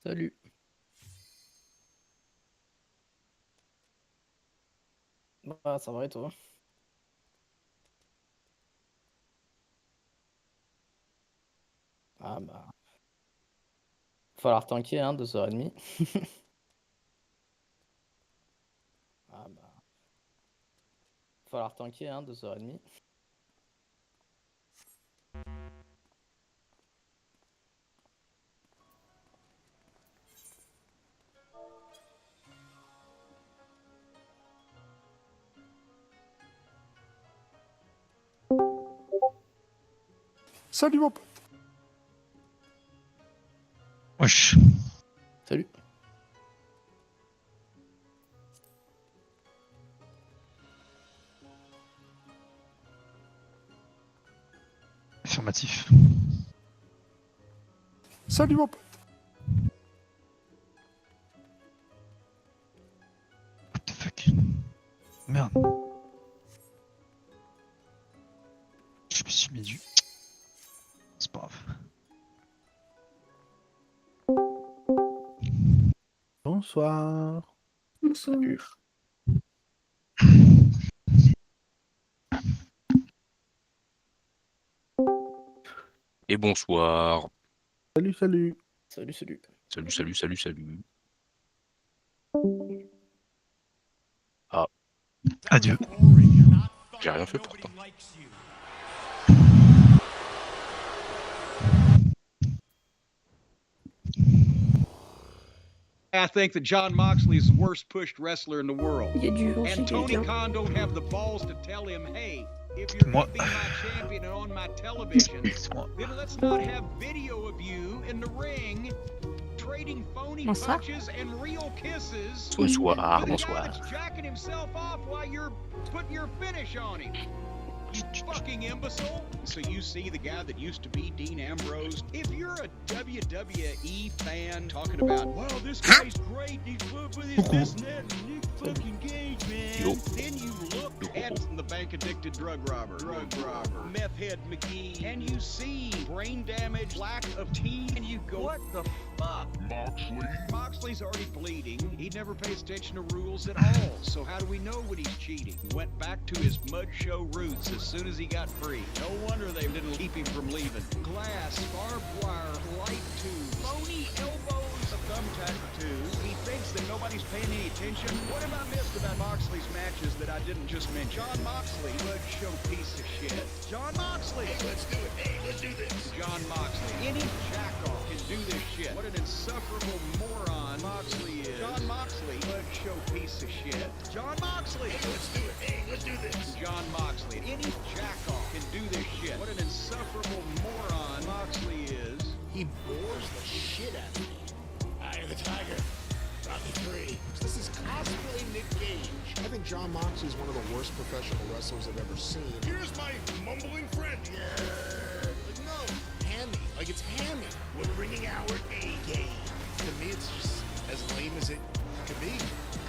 Salut. Bah, ça va et toi? Ah bah, falloir tanker, hein, 2h30. Ah bah, falloir tanker, hein, 2h30. Salut mon pote. Wesh. Salut. Affirmatif. Salut mon pote. What the fuck. Merde. Je me suis mis du... C'est pas grave. Bonsoir. Salut. Et bonsoir. Salut, salut. Salut, salut. Salut. Adieu. J'ai rien fait pourtant. I think that John Moxley is the worst pushed wrestler in the world. Il y a du vent chez And Tony quelqu'un. Khan don't have the balls to tell him, hey, if you're Moi. going to be my champion and on my television, C'est moi. then let's not have video of you in the ring trading phony Bonsoir. punches and real kisses Bonsoir, with a guy bonsoir. that's jacking himself off while you're putting your finish on him. You fucking imbecile. So you see the guy that used to be Dean Ambrose. If you're a WWE fan talking about, wow, this guy's great, he's good with his this and that, and Nick fucking Gage, man. Yo. Then you look at the bank addicted drug robber, meth head McGee, and you see brain damage, lack of teeth, and you go, what the fuck? Moxley's already bleeding. He never pays attention to rules at all. So how do we know when he's cheating? He went back to his mud show roots as soon as he got free. No wonder they didn't keep him from leaving. Glass, barbed wire, light tubes, phony elbows, a thumbtack too. He thinks that nobody's paying any attention. What have I missed about Moxley's matches that I didn't just mention? John Moxley, mud show piece of shit. John Moxley. Hey, let's do it. Hey, let's do this. John Moxley. Any jackoff can do this shit. What an insufferable moron Moxley is. John Moxley, mud show piece of shit. John Moxley. Hey, let's do it. Hey, let's do this. John Moxley. Any jackoff can do this shit. What an insufferable moron Moxley is. He bores the shit out of me. Eye of the Tiger. Rocky 3. This is cosplay Nick Gage. I think John Moxley is one of the worst professional wrestlers I've ever seen. Here's my mumbling friend. Yeah. Like, no. Hammy. Like, it's Hammy. We're bringing our A game. To me, it's just as lame as it could be.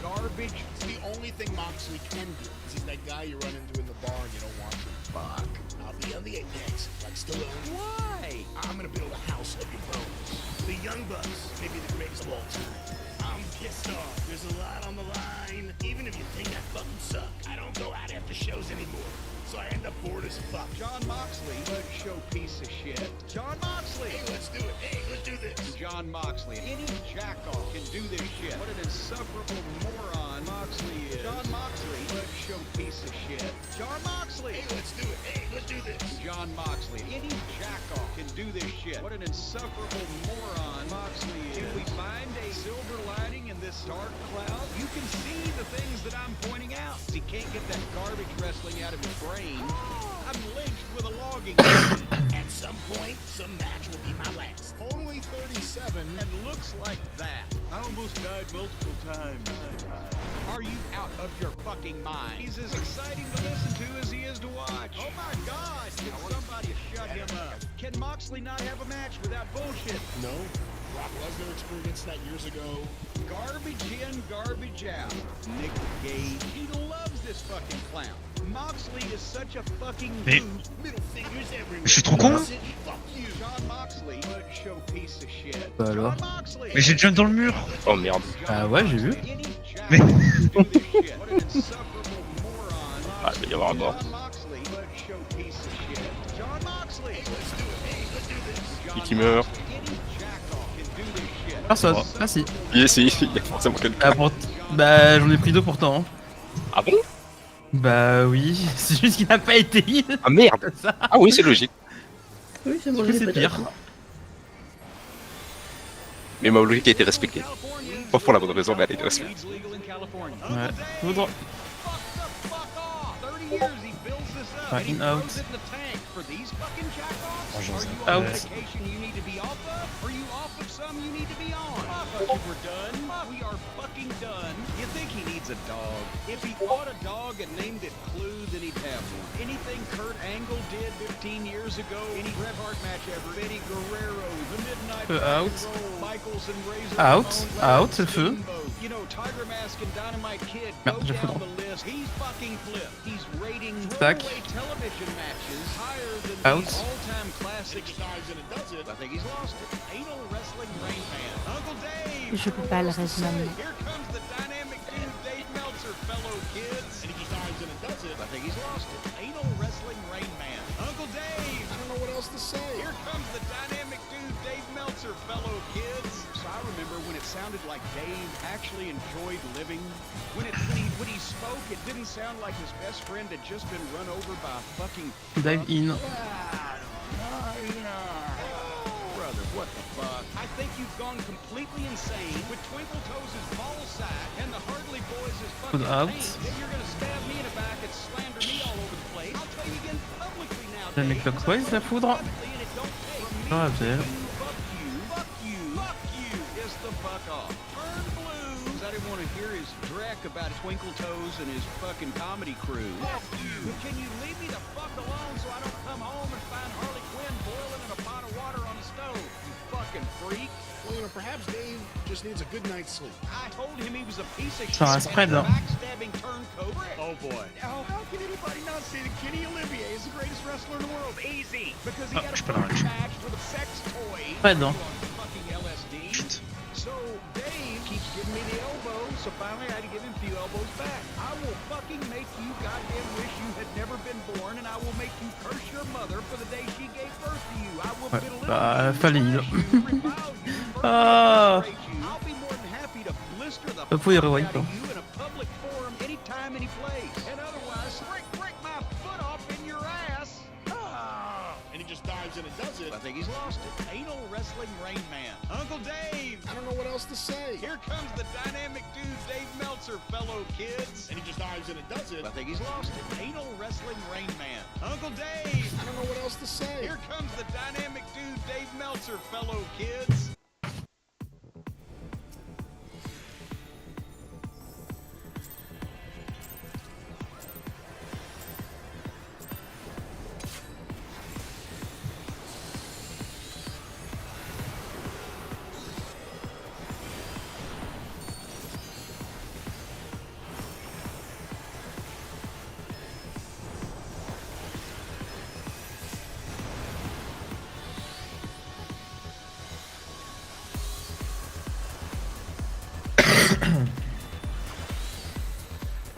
Garbage. It's the only thing Moxley can do. He's that guy you run into in the bar and you don't want to. Fuck. I'll be on the Apex, like Stallone. Why? I'm gonna build a house of your bones. The Young Bucks may be the greatest of all time. I'm pissed off. There's a lot on the line. Even if you think I fucking suck, I don't go out after shows anymore. So I end up bored as fuck. John Moxley, mud show piece of shit. John Moxley. Hey, let's do it. Hey, let's do this. John Moxley. Any jackoff can do this shit. What an insufferable moron Moxley is. John Moxley. Mud show piece of shit. John Moxley. Hey, let's do it. Hey, let's do this. John Moxley. Any jackoff can do this shit. What an insufferable moron Moxley is. Can we find a silver lining in this dark cloud? You can see the things that I'm pointing out. He can't get that garbage wrestling out of his brain. I'm lynched with a logging gun. At some point, some match will be my last. Only 37 and looks like that. I almost died multiple times. Are you out of your fucking mind? He's as exciting to listen to as he is to watch. Oh my God! Can somebody shut him up? Can Moxley not have a match without bullshit? No. Brock Lesnar experienced that years ago. Garbage in, garbage out. Nick Gage, he loves this fucking clown. Moxley is such a fucking Mais- goof. Middle fingers everywhere. Je suis trop con. Fuck you. John Moxley, mud show piece of shit. Bah alors. John Moxley. Mais j'ai jump dans le mur. Oh merde. Ah ouais, j'ai vu. Mais- Ah, il va y avoir un mort. Qui meurt. Personne. Oh. Ah si. Yes, si, il y a forcément quelqu'un. Ah, bah j'en ai pris deux pourtant. Hein. Ah bon? Bah oui, c'est juste qu'il n'a pas été heal. Ah merde. Ça. Ah oui, c'est logique. Oui, c'est bon, Du coup, j'ai c'est pas pire. d'accord. Mais ma logique a été respectée. Pas pour la bonne raison, mais elle a été respectée. Ouais. Foudre. Ouais, in, out. Out. We're done. We are fucking done. You think he needs a dog? If he bought a dog and named it Clue, then he'd have one. Anything Kurt Angle did 15 years ago, any Bret Hart match ever, Eddie Guerrero, the Midnight Out. Rock and Roll, Michaels and Razor Out. Ramon, Out, c'est le feu. Steamboat. You know, Tiger Mask and Dynamite Kid, Merde, go j'ai down foudre. the list. He's fucking flipped. He's rating Tac. throwaway television matches higher than Out. these all-time classics. Dives in and does it. I think he's lost it. Anal Wrestling Rain Man. Uncle Dave. Je peux pas le reste maintenant. Here comes the dynamic dude, Dave Meltzer, fellow kids. And he dives in and does it. I think he's lost it. Anal Wrestling Rain Man. Uncle Dave. I don't know what else to say. Here comes the dynamic dude, Dave Meltzer, fellow kids. So I remember when it sounded like Dave actually enjoyed living. When he spoke, it didn't sound like his best friend had just been run over by a fucking Dive in. brother, what the fuck? I think you've gone completely insane with Twinkle Toes' ball sack and the Hardley Boys' fucking Put out. paint. Then you're gonna stab me in the back and slander me all over the place. I'll tell you again publicly now, J'ai mis Dave. clockwise la foudre. Publicly, and it don't take from me Ah, to bien. you. Fuck you, fuck you, fuck you. Is the fuck off. Turn blues. I didn't want to hear his dreck about Twinkle Toes and his fucking comedy crew. Fuck you. Can you leave me the fuck alone so I don't come home and find Harley Quinn boiling in a pot of water on the stove? You fucking freak. Well, you know, perhaps Dave just needs a good night's sleep. I told him he was a piece of Ça shit spread, and a hein. backstabbing turncoat. Oh boy. How can anybody not say that Kenny Olivier is the greatest wrestler in the world? Easy. Because he Ah, had a je peux la fucking rage. match with a sex toy. Spread, hein. On fucking LSD. Chut. So Dave keeps giving me the elbow, so finally I had to give him a few elbows back. I will fucking make you goddamn wish you had never been born, and I will make you curse your mother for the day she gave birth to you. I will Ouais, belittle bah, you, fallait heal. punish you, revile you, Ah. celebrate you. I'll be more than happy to blister the Faut fuck héroïque, out of hein. you in a public forum anytime, any place. And otherwise, break my foot off in your ass. Ah. And he just dives in and does it. I think he's lost it. Anal Wrestling Rain Man. Uncle Dave. I don't know what else to say. Here comes the dynamic dude, Dave Meltzer, fellow kids. And he just dives in and does it. I think he's lost it. Anal Wrestling Rain Man. Uncle Dave. I don't know what else to say. Here comes the dynamic dude, Dave Meltzer, fellow kids.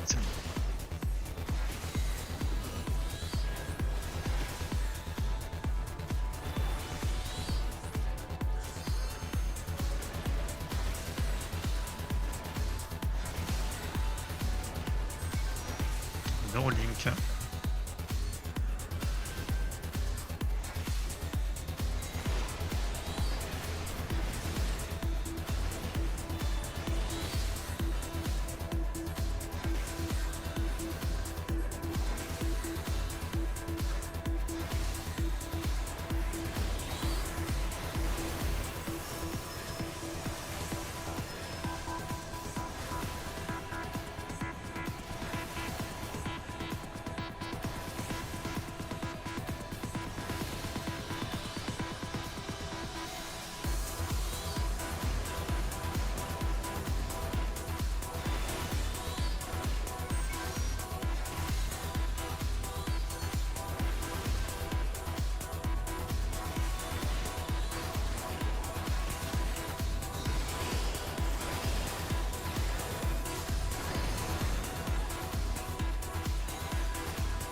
C'est bon. Neuralink.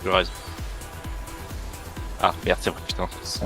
Je reste. Ah merde, c'est vrai, putain. Ça.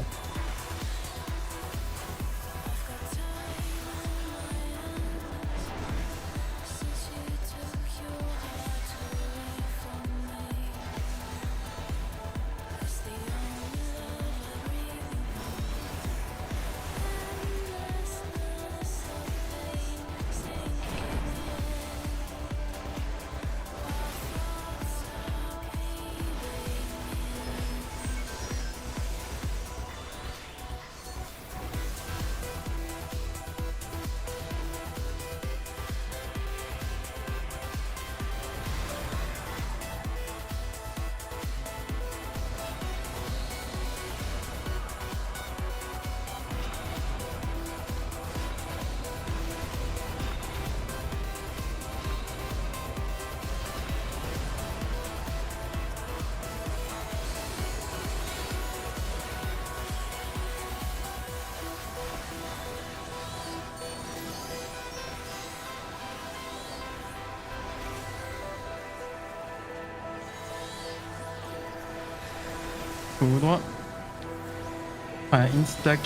Foudre. Enfin, instack.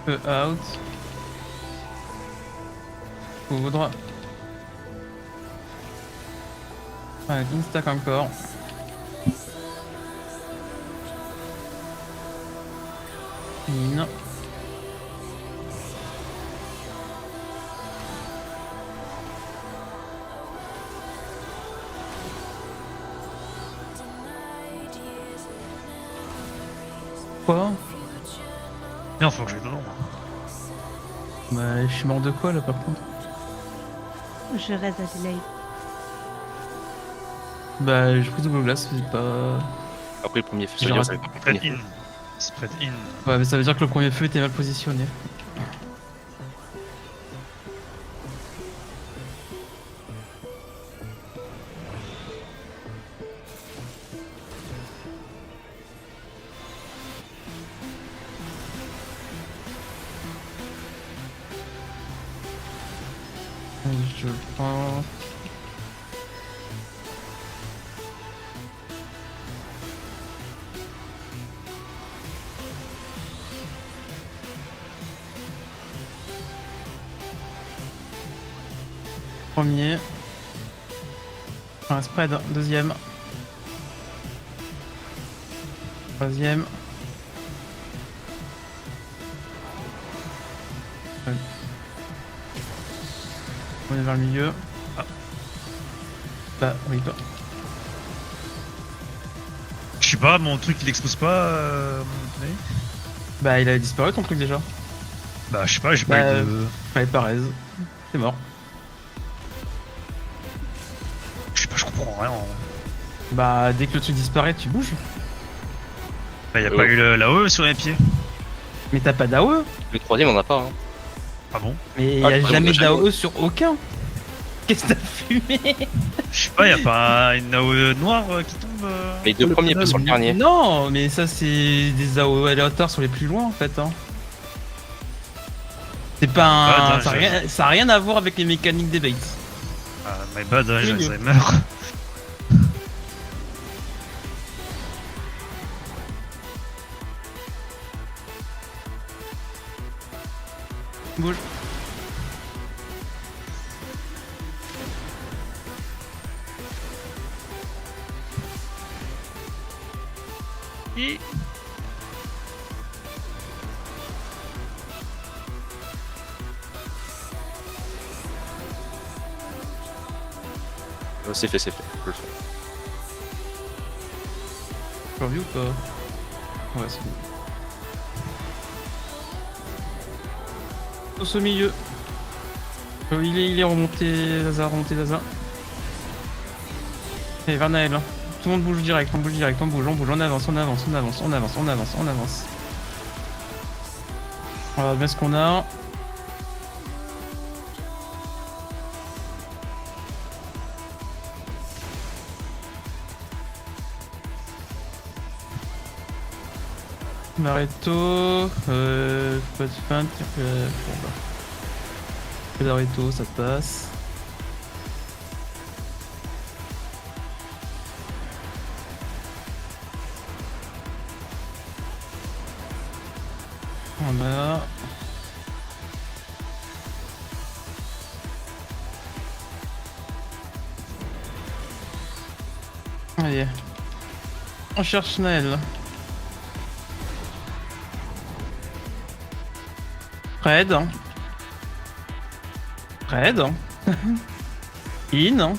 Peu out. Foudre. Ouais, instack encore. In. Quoi? Non, faut que je vais dedans. Bah, je suis mort de quoi là par contre? Je reste à delay. Bah, je pris double glace, c'est pas. Après le premier feu, J'ai ça veut dire raté. que le Spread premier in. feu. Spread in. Ouais, mais ça veut dire que le premier feu était mal positionné. Je prends. Premier. Un spread, deuxième. Troisième. Ouais. On est vers le milieu. Ah. Bah, oui, pas. Je sais pas, mon truc il expose pas mon nez. Bah, il a disparu ton truc déjà. Bah, je sais pas, j'ai Bah, pas eu de. Ouais, pareil. C'est mort. Je sais pas, je comprends rien. Bah, dès que le truc disparaît, tu bouges. Bah, y a pas eu l'AOE sur les pieds. Mais t'as pas d'AOE. Le troisième, on en a pas. Hein. Ah bon? Mais il Ah, y a le jamais troisième, d'AOE sur aucun. Qu'est-ce que t'as fumé? Je sais pas, y a pas une AOE noire qui tombe Les deux Le premiers pédale, feux sur le oui. dernier. Non, mais ça c'est des AOE aléatoires sur les plus loin en fait. Hein. C'est pas un... Bad, hein, ça a rien à voir avec les mécaniques des baits. Ah, my bad, hein, j'ai Oui, Alzheimer. Bouge. Et... C'est fait, c'est fait. Je le fais. Survie ou pas? Ouais, c'est bon. Tous au milieu. Il est remonté, Lazare, remonté Lazare. Et vers Naël. Hein. Tout le monde bouge direct, on bouge direct, on bouge, on avance, on avance, on avance, on avance, on avance, on avance. On regarde bien ce qu'on a. Mareto, pas de feinte, Pedareto, ça passe. Voilà. Allez. On cherche Naël. Fred. Fred. In.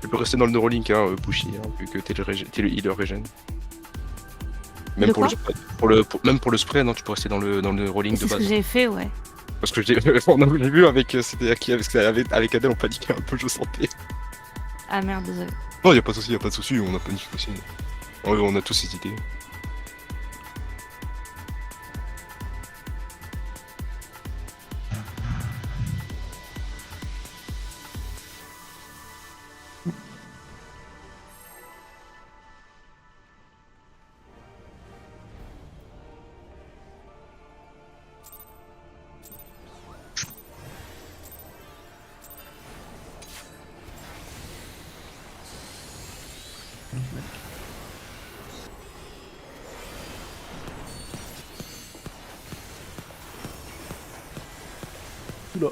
Tu peux rester dans le neurolink, hein, Pushy, hein, vu que t'es le healer régène. Même De pour le quoi spray. Même pour le spray, non, tu peux rester dans le neurolink de C'est ce que base. j'ai fait, ouais. Parce que on avait vu avec c'était avec Adèle, on paniquait un peu, je sentais. Ah merde, désolé. Non, y a pas de souci, on a paniqué aussi. On a tous hésité. Oula.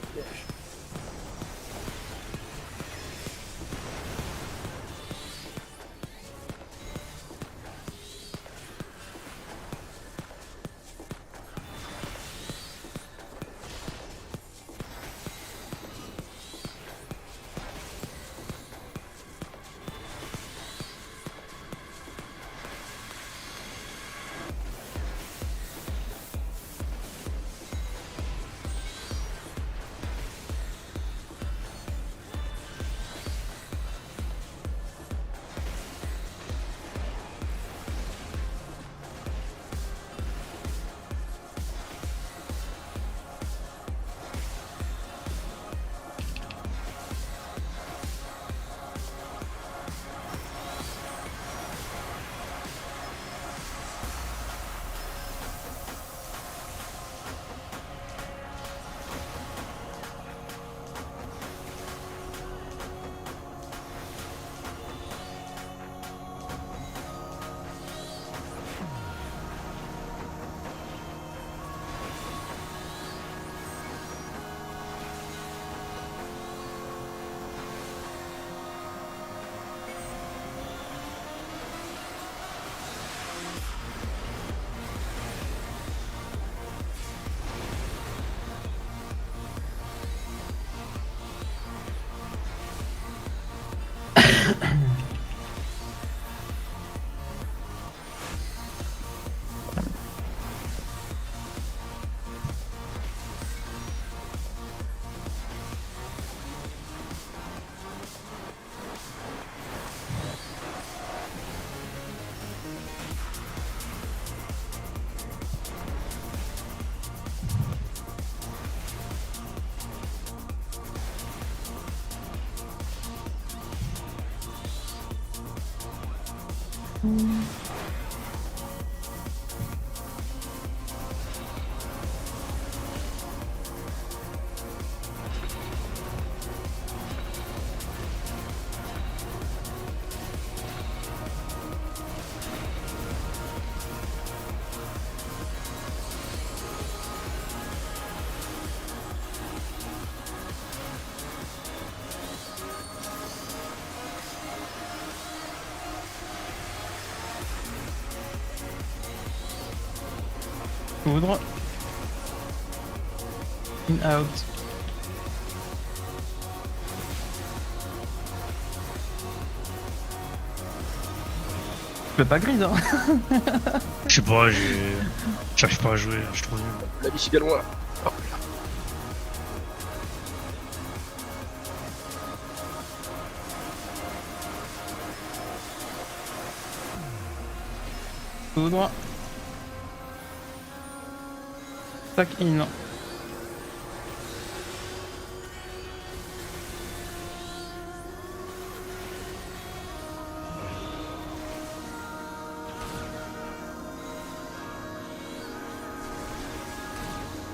Poudre. In out. Tu peux pas grid, hein. Je sais pas, j'arrive pas à jouer, je suis trop nul. La biche est loin. Oh, Poudre. Tac in.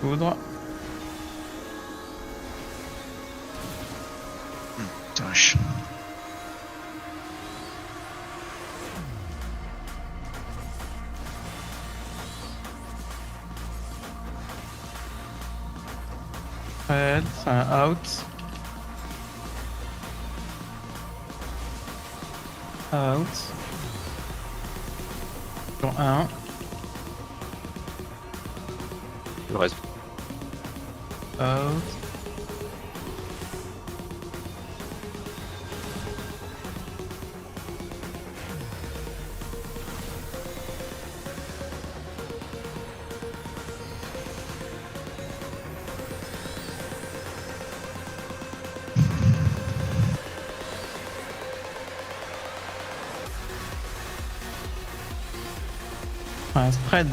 coudre. Putain, Fred, c'est un out. Out. Sur 1. Le reste. Out. Un spread.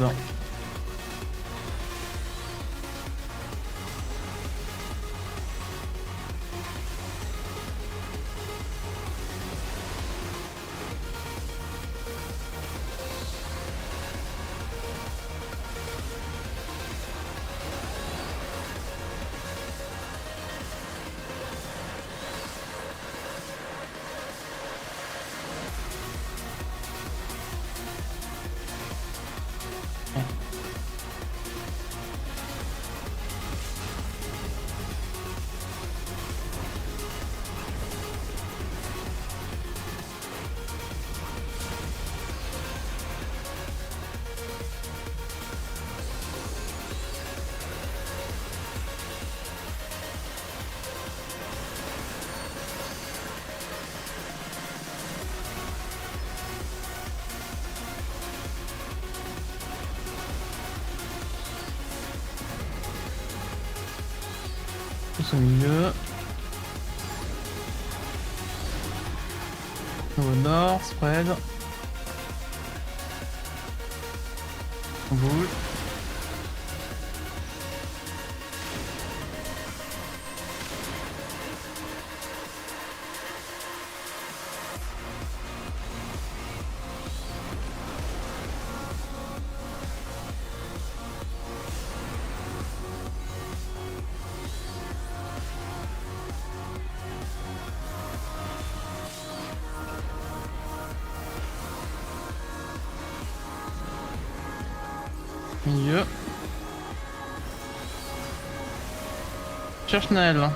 Tous au milieu. Au nord, spread. On bouge. Milieu. Cherche Naël.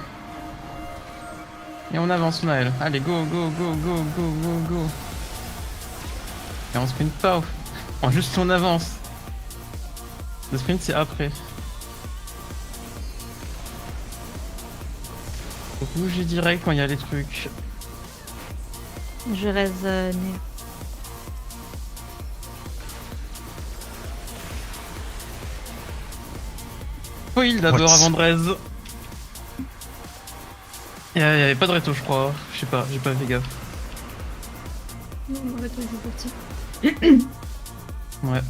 Et on avance Naël. Allez, go, go, go, go, go, go, go. Et on sprint pas. Juste on avance. Le sprint c'est après. Faut bouger direct quand il y a les trucs. Je raisonne. Foil d'abord What? avant de raise. Il y avait pas de réto je crois. Je sais pas, j'ai pas fait gaffe. Non, on va tout parti. Ouais.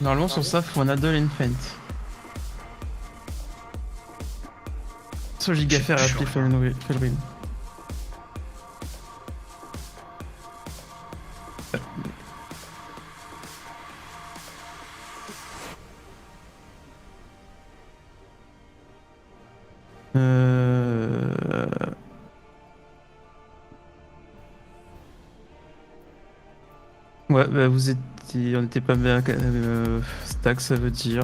Normalement sur ça faut un Adol Infant. Soit giga faire et appeler Felrin. Ouais, bah vous étiez... On était pas bien... stack, ça veut dire...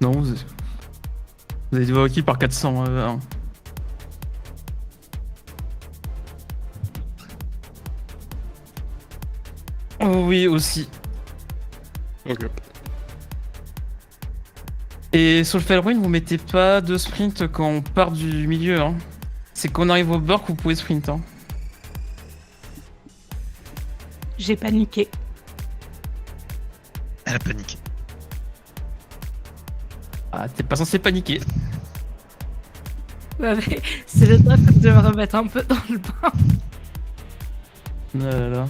Non, vous avez été qui par 400... Oh oui, aussi. Ok. Et sur le Felrin, vous mettez pas de sprint quand on part du milieu, hein. C'est quand on arrive au bord que vous pouvez sprint, hein. J'ai paniqué. Elle a paniqué. Ah, t'es pas censé paniquer. Ouais, mais c'est le temps de me remettre un peu dans le bain. Ah là là.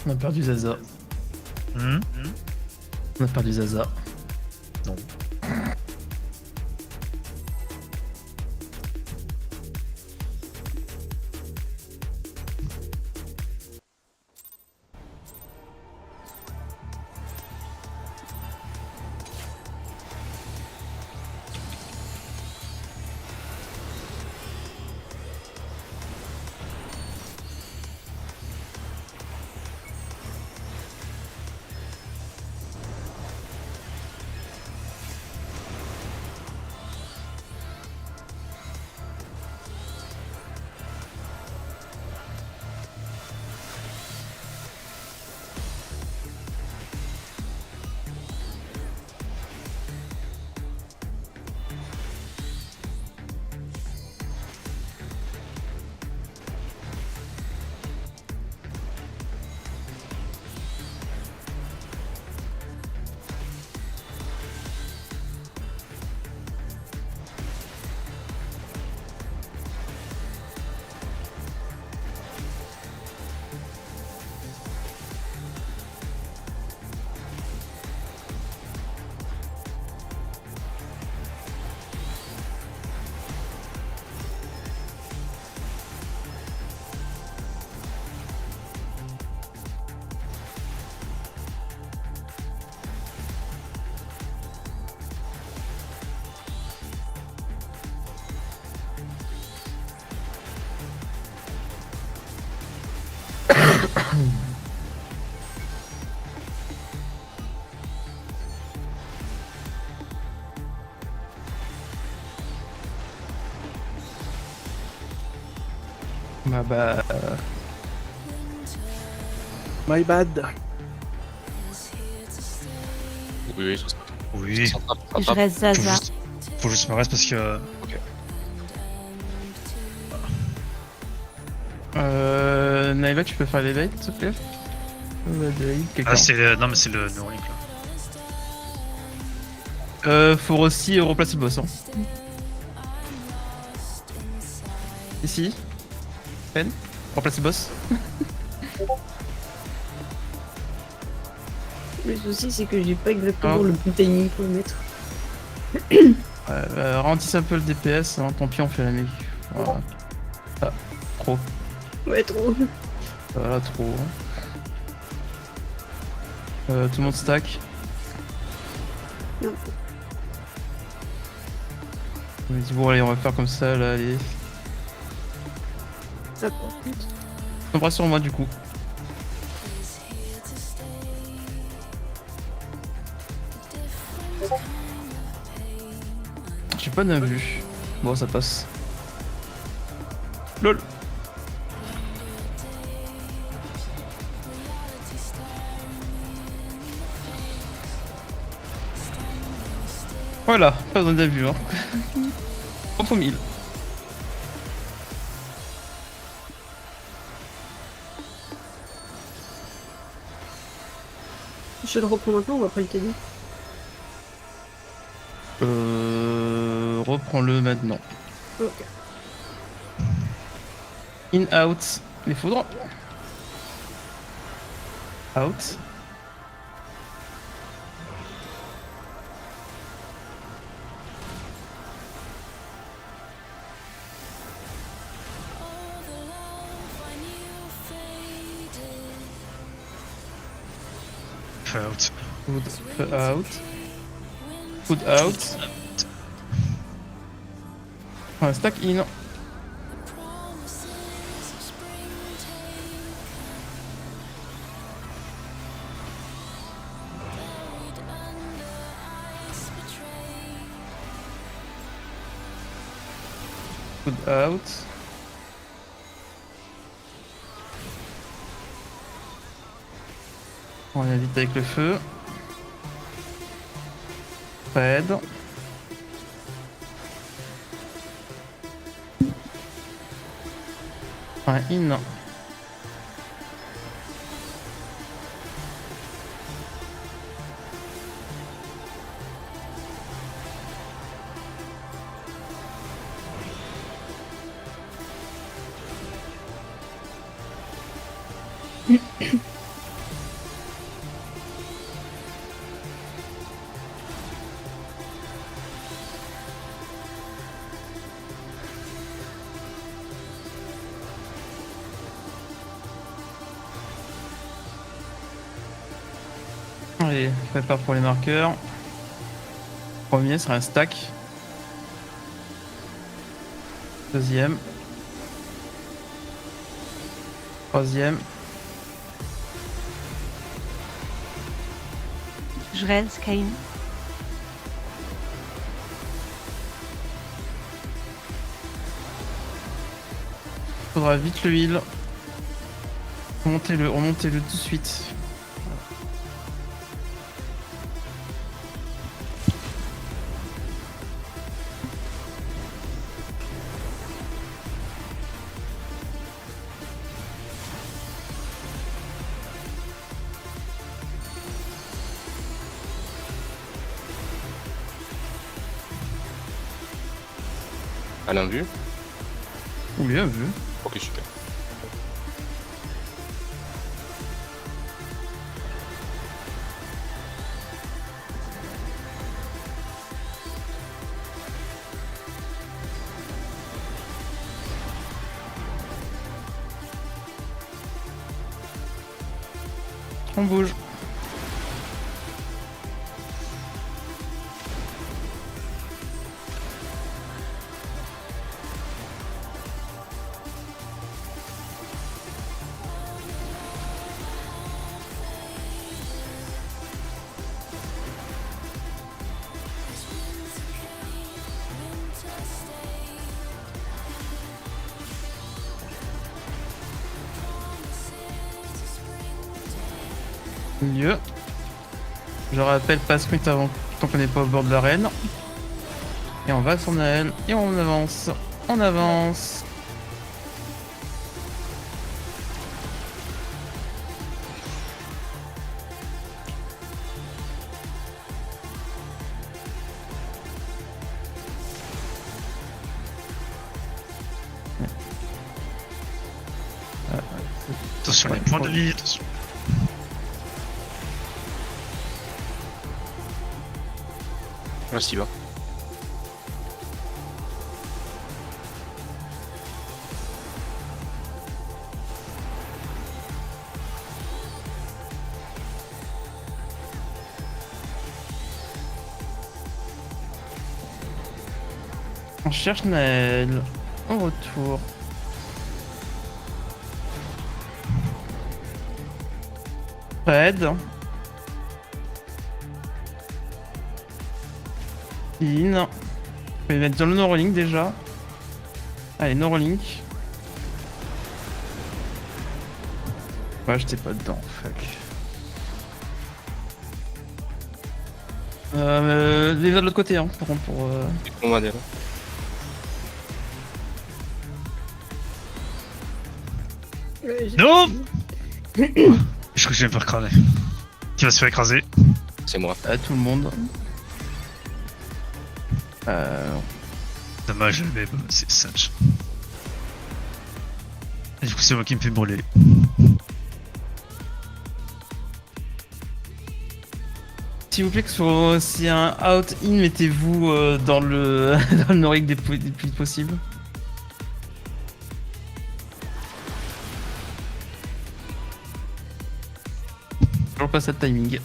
On a perdu Zaza. Hmm. On a perdu Zaza. Non. Bah. My bad. Oui, ça Oui. se rattrape, ça se Je rattrape. reste Zaza. Faut juste me reste parce que. Naïva, tu peux faire les lights, s'il te plaît? Quelqu'un. Ah, c'est non, mais c'est le Neuralink là. Faut aussi replacer le boss. Hein. Ici. Pen. Replacer le boss. Le souci, c'est que j'ai pas exactement Ah. le bon timing pour le mettre. Ralentissez un peu le DPS, hein. Tant pis, on fait la mec. Voilà. Ah, trop. Ouais, trop. Voilà, trop. Tout le monde stack. Non. On me dit bon allez, on va faire comme ça là, allez. Ça par contre. On bras sur moi du coup. J'ai pas de vue. Bon, ça passe. LOL. Voilà, pas besoin de vue. Hein. 30 000. Je le reprends maintenant, on va pas le tenir. Reprends-le maintenant. Ok. In, out. Les foudres. Out. Out. Food out. Food out. Stack in. Good out. On va vite avec le feu. Fred. Un in. Allez, prépare pour les marqueurs. Premier sera un stack. Deuxième. Troisième. Je reste, Cain. Faudra vite le heal. Remontez-le tout de suite. Alain vu. Bien vu. Ok, super. On bouge. Milieu. Je rappelle, pas sprint avant tant qu'on n'est pas au bord de l'arène. Et on va sur Naël. Et on avance. On avance. Attention les points de vie, attention. Reste y va. On cherche Naël. Au retour. Fred. In. Je vais mettre dans le no-rolling déjà. Allez, no-rolling. Ouais, j'étais pas dedans, fuck. Les gars de l'autre côté, hein, par contre, pour. On va aller là. Non. Je crois que je vais me faire cramer. Qui va se faire écraser? C'est moi. À tout le monde. Dommage, mais bon, c'est sage. Et du coup, c'est moi qui me fait brûler. S'il vous plaît, que si un out-in, mettez-vous dans le dans le no-rig des plus possible. Toujours pas ça de timing.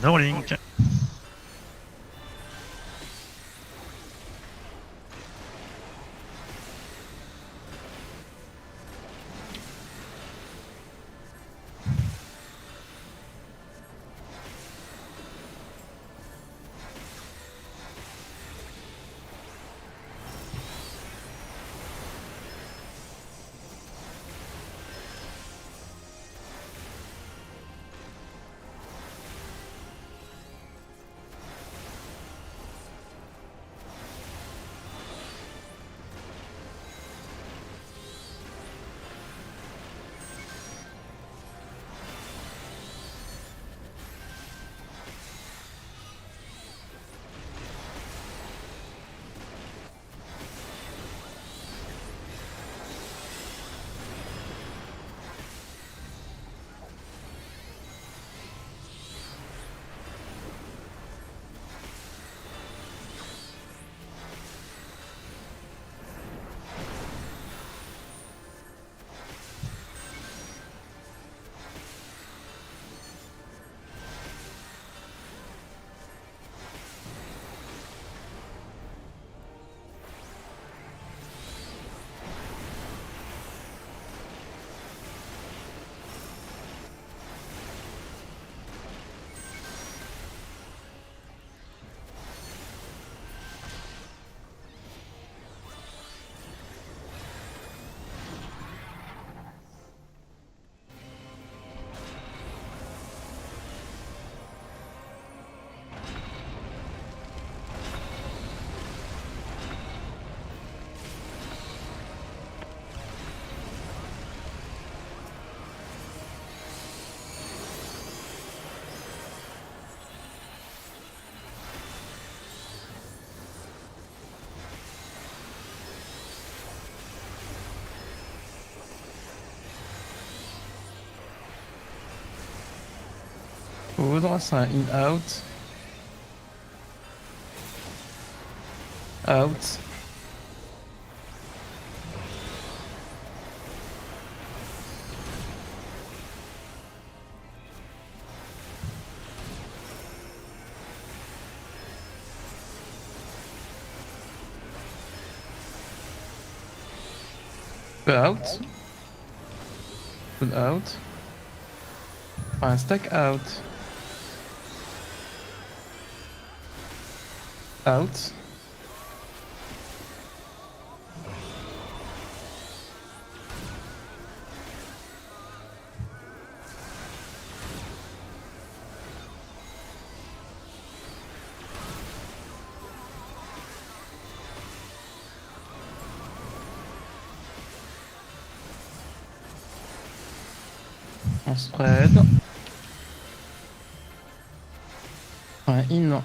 No link. Foudre, c'est un in-out. Out. Out. Food out. Enfin, un stack out. Out. On spread. Un in.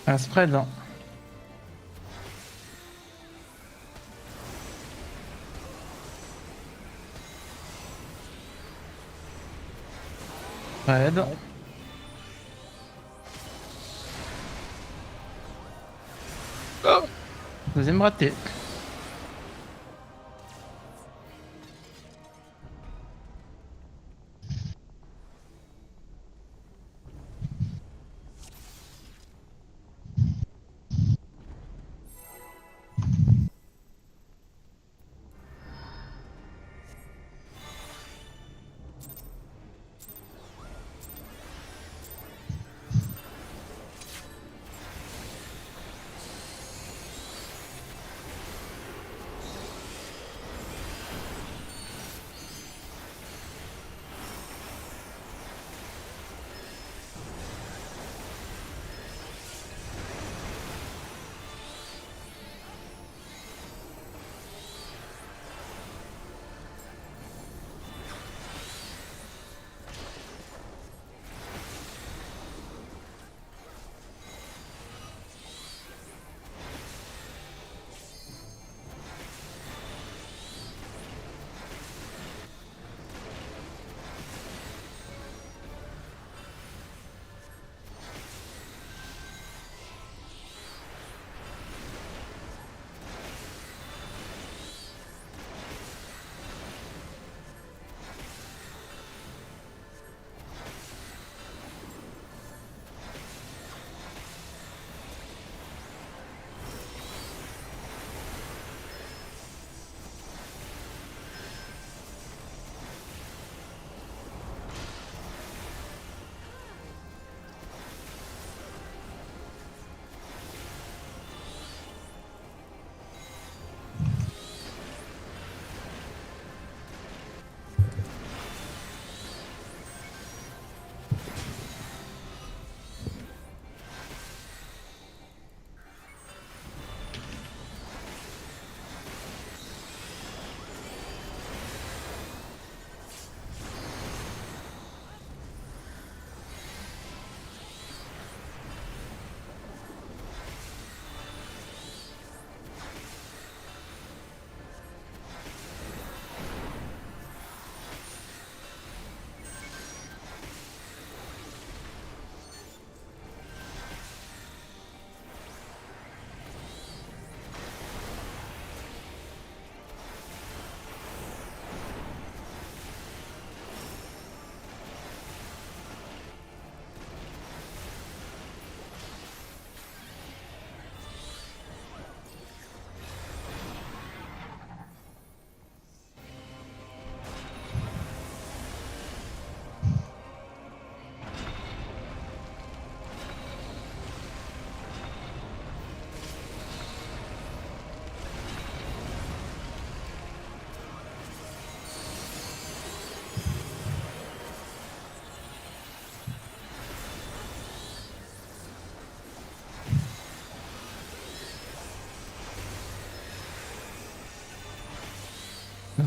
Un spread. Spread. Oh. Deuxième raté.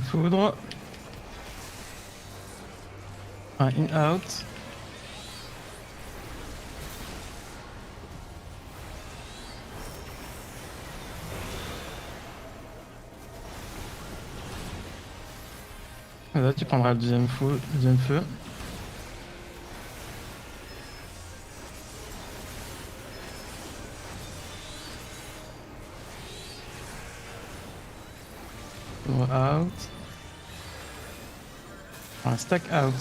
foudre. Un in-out. Là, tu prendras le deuxième feu. Foudre out. Un stack out.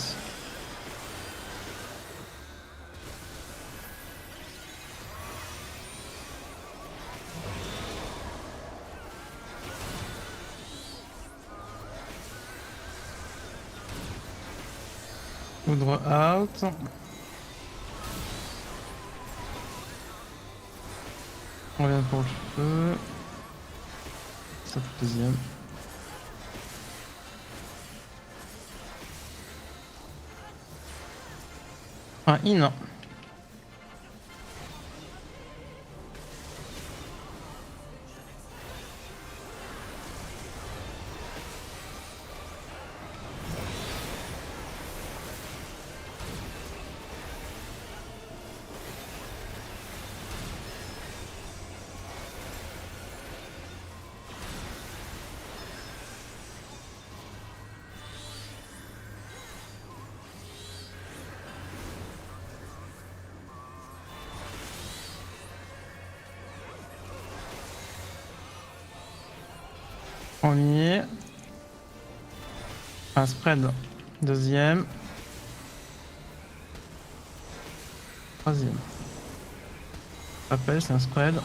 Foudre out. On revient pour le feu. Ça fait le deuxième. Un in. Premier. Un spread. Deuxième. Troisième. Rappel, c'est un spread.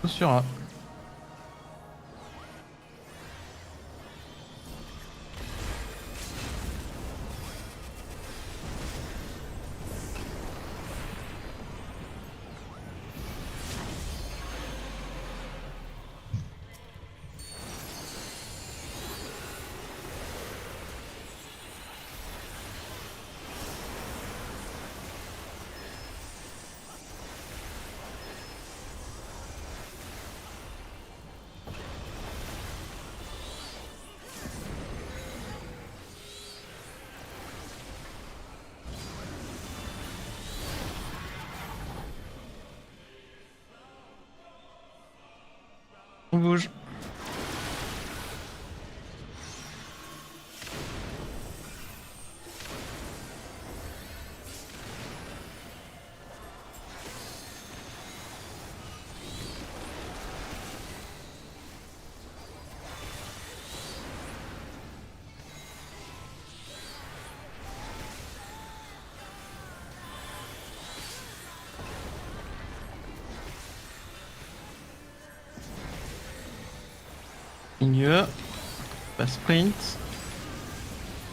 Tout sur A. On bouge. Milieu. Pas sprint.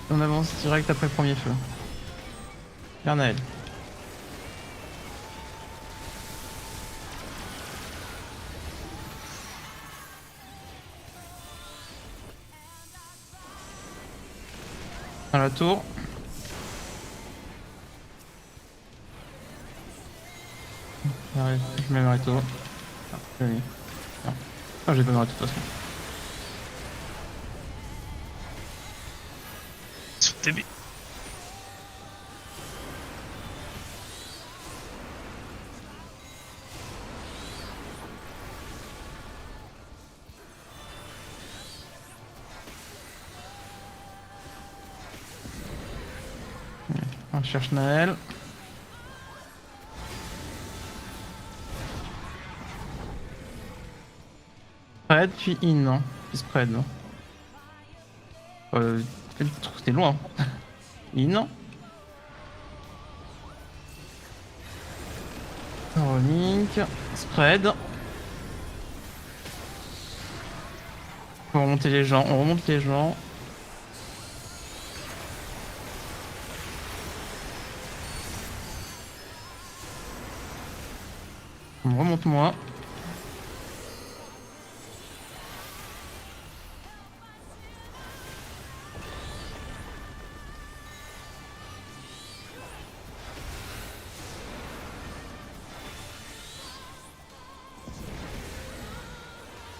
On avance direct après le premier feu. Garnaël. Dans la tour. Je mets Marito. Ah, non. Ah, j'ai pas Marito de toute façon. Sur TB. On cherche Naël. Spread puis in, non? Puis spread, non? C'était loin. In. Rolling. Spread. On remonte les gens, on remonte les gens. On remonte moi.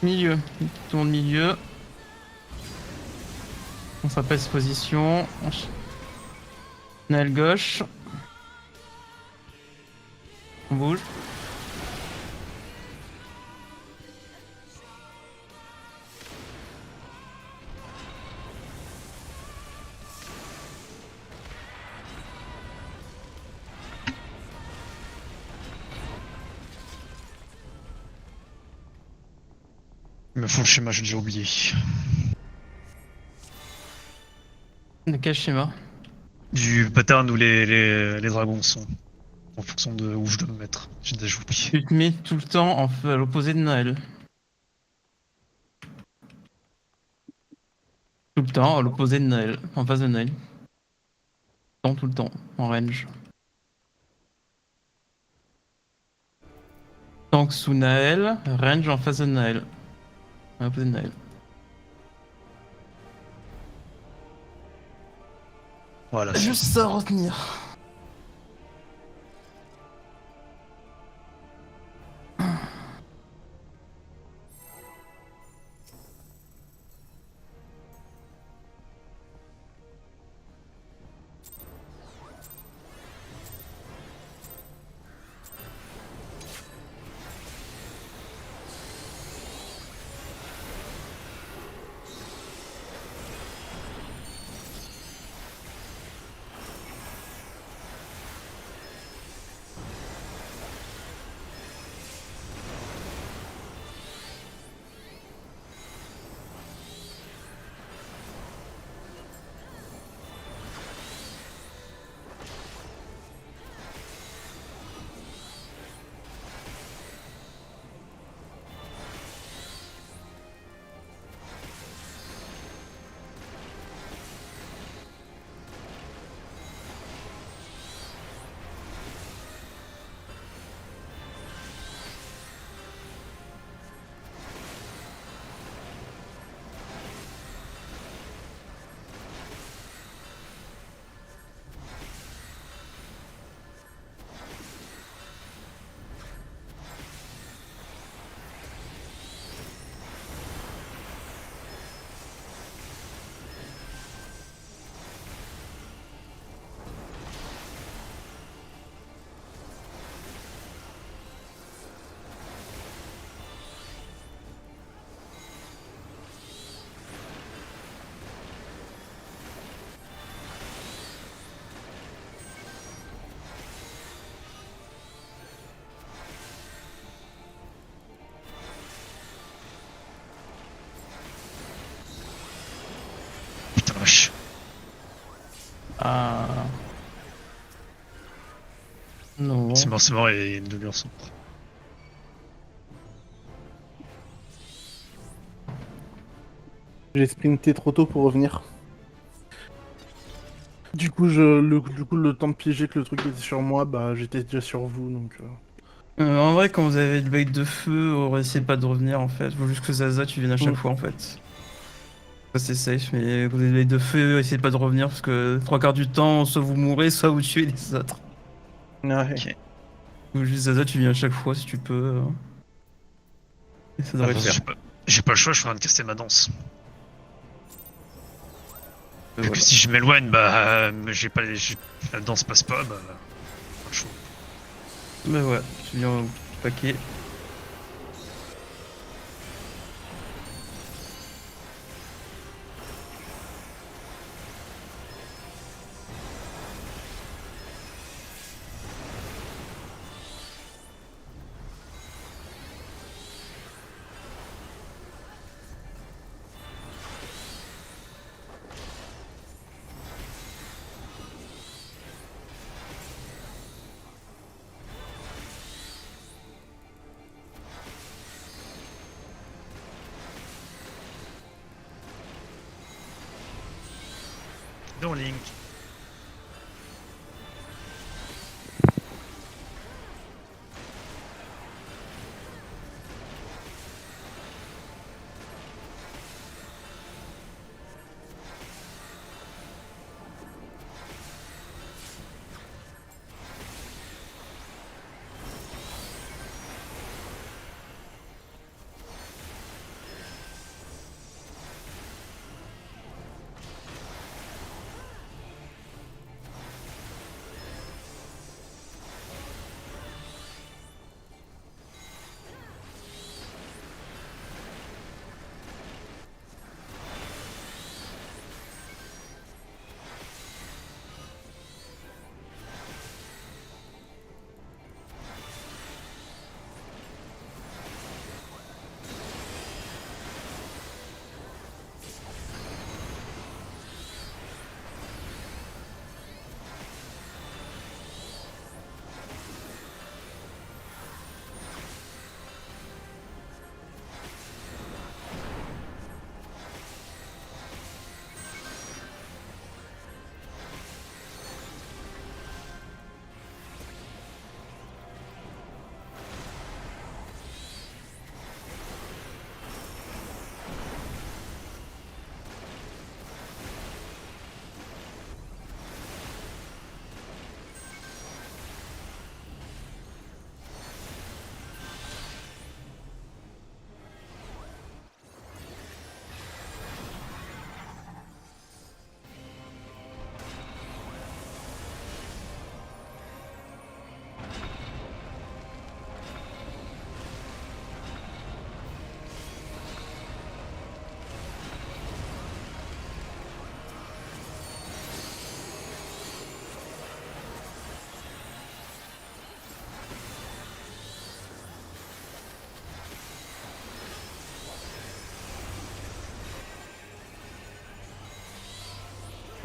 Milieu. Tourne milieu. On s'appelle position. Nail gauche. On bouge. Il me faut le schéma, j'ai déjà oublié. De quel schéma? Du pattern où les dragons sont. En fonction de où je dois me mettre. J'ai déjà oublié. Tu te mets tout le temps à l'opposé de Naël. Tout le temps à l'opposé de Naël. En face de Naël. Tout le temps. En range. Tank sous Naël. Range en face de Naël. À l'opposé de Naël. Voilà. Juste ça à retenir. Putain la vache. Ah. Non. C'est mort et il y a une demi-heure sombre. J'ai sprinté trop tôt pour revenir. Du coup, le temps de piéger que le truc était sur moi, bah j'étais déjà sur vous, donc... En vrai, quand vous avez le bait de feu, essayez pas de revenir en fait. Faut juste que Zaza, tu viennes à chaque fois en fait. Ça c'est safe, mais quand vous avez le bait de feu, essayez pas de revenir parce que 3 quarts du temps, soit vous mourrez, soit vous tuez les autres. Ouais. Ok. Ou juste Zaza, tu viens à chaque fois si tu peux. Et ça devrait le faire. J'ai pas le choix, je suis en train de caster ma danse. Vu Voilà. que si je m'éloigne, bah la danse passe pas, bah pas le choix. Bah ouais, tu viens au paquet. Non, Link.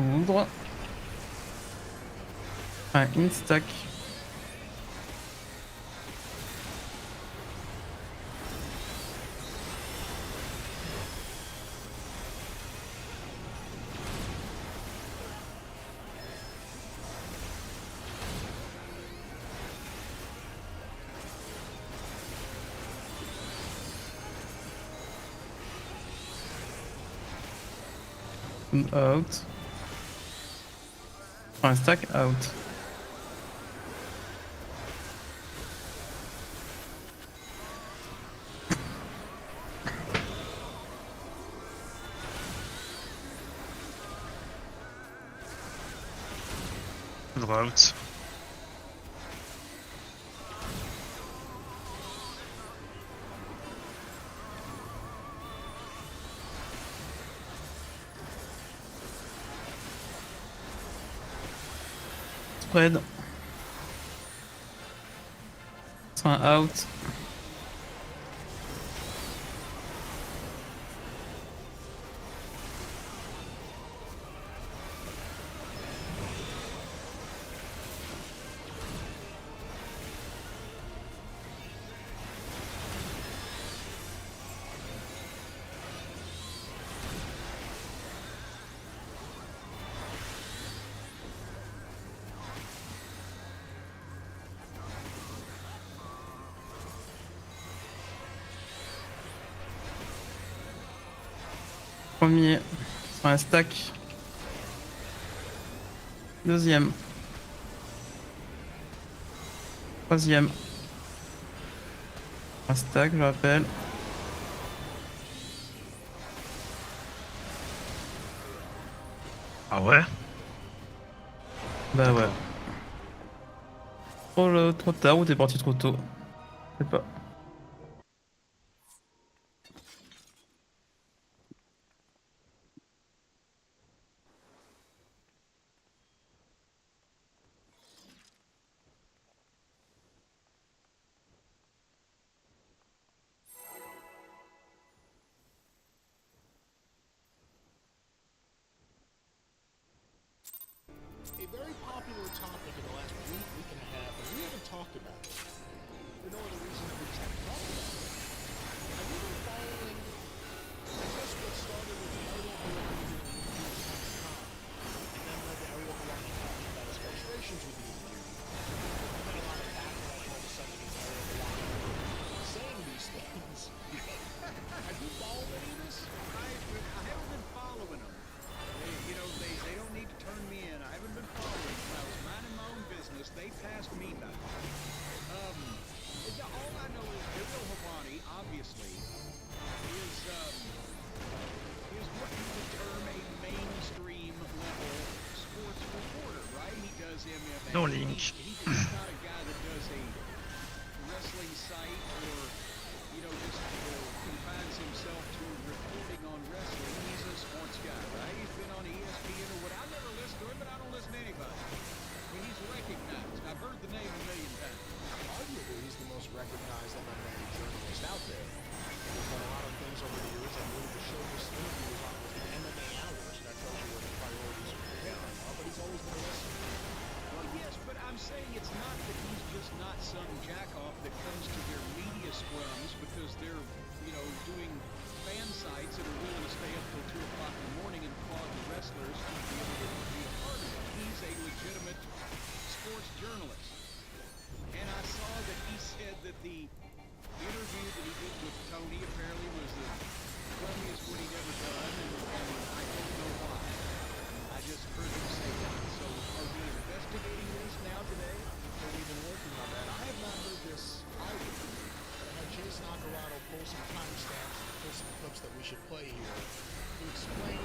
foudre. Un instack. Out. Un stack out. Foudre out. Spread. Un out. Premier sur un stack. Deuxième. Troisième. Un stack, je rappelle. Ah ouais? Bah ouais. Trop tard ou t'es parti trop tôt? Je sais pas. A very popular topic in the last week and a half, and we haven't talked about it. For no other reason than we just haven't talked about it. Have you been following, I guess what started with the Ariel Hawaiian and then led to Ariel Hawaiian talking about his frustrations with the interview. There's been a lot of backlash all of a sudden against Ariel Hawaiian saying these things. Have you followed any of this? I haven't been following them. They don't need to turn me in. I haven't been following them. I was minding my own business. They passed me by. All I know is Ariel Hawani, obviously, is what you would term a mainstream level sports reporter, right? He does MMA. No link. He's not a guy that does a wrestling site or, just confines himself to reporting on wrestling. He's a sports guy, right? He's been on ESPN or what. I never listen to him, but I don't listen to anybody. I mean, he's recognized. I've heard the name a million times. Arguably, he's the most recognized MMA journalist out there. He's done a lot of things over the years. I believe the show this interview was on with the MMA Hour, so that tells you what the priorities for him are. But he's always been a listener. Well, yes, but I'm saying it's not that he's just not some jackoff that comes to their media scrums because they're, doing fan sites that are willing to stay up till 2 o'clock in the morning and call the wrestlers to be able to be a part of it. He's a legitimate sports journalist. And I saw that he said that the interview that he did with Tony apparently was the funniest one he'd ever done, and I don't know why. I just heard him say that. So are we investigating this now today? So we've been working on that. I have not heard this either. But I had Chase Nagarado pull some timestamps, pull some clips that we should play here to explain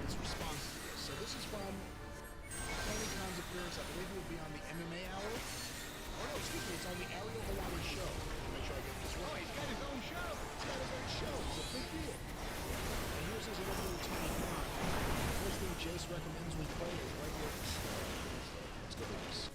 his response to this. So this is from Tony Khan's appearance. I believe it will be on the MMA Hour. Oh no, excuse me, it's on the Ariel Hawaiian show. Make sure I get this right. Oh, he's got his own show. He's got his own show. It's a big deal. And here's his interview with Tony Khan. First thing Jace recommends we play is right here. Let's go to this.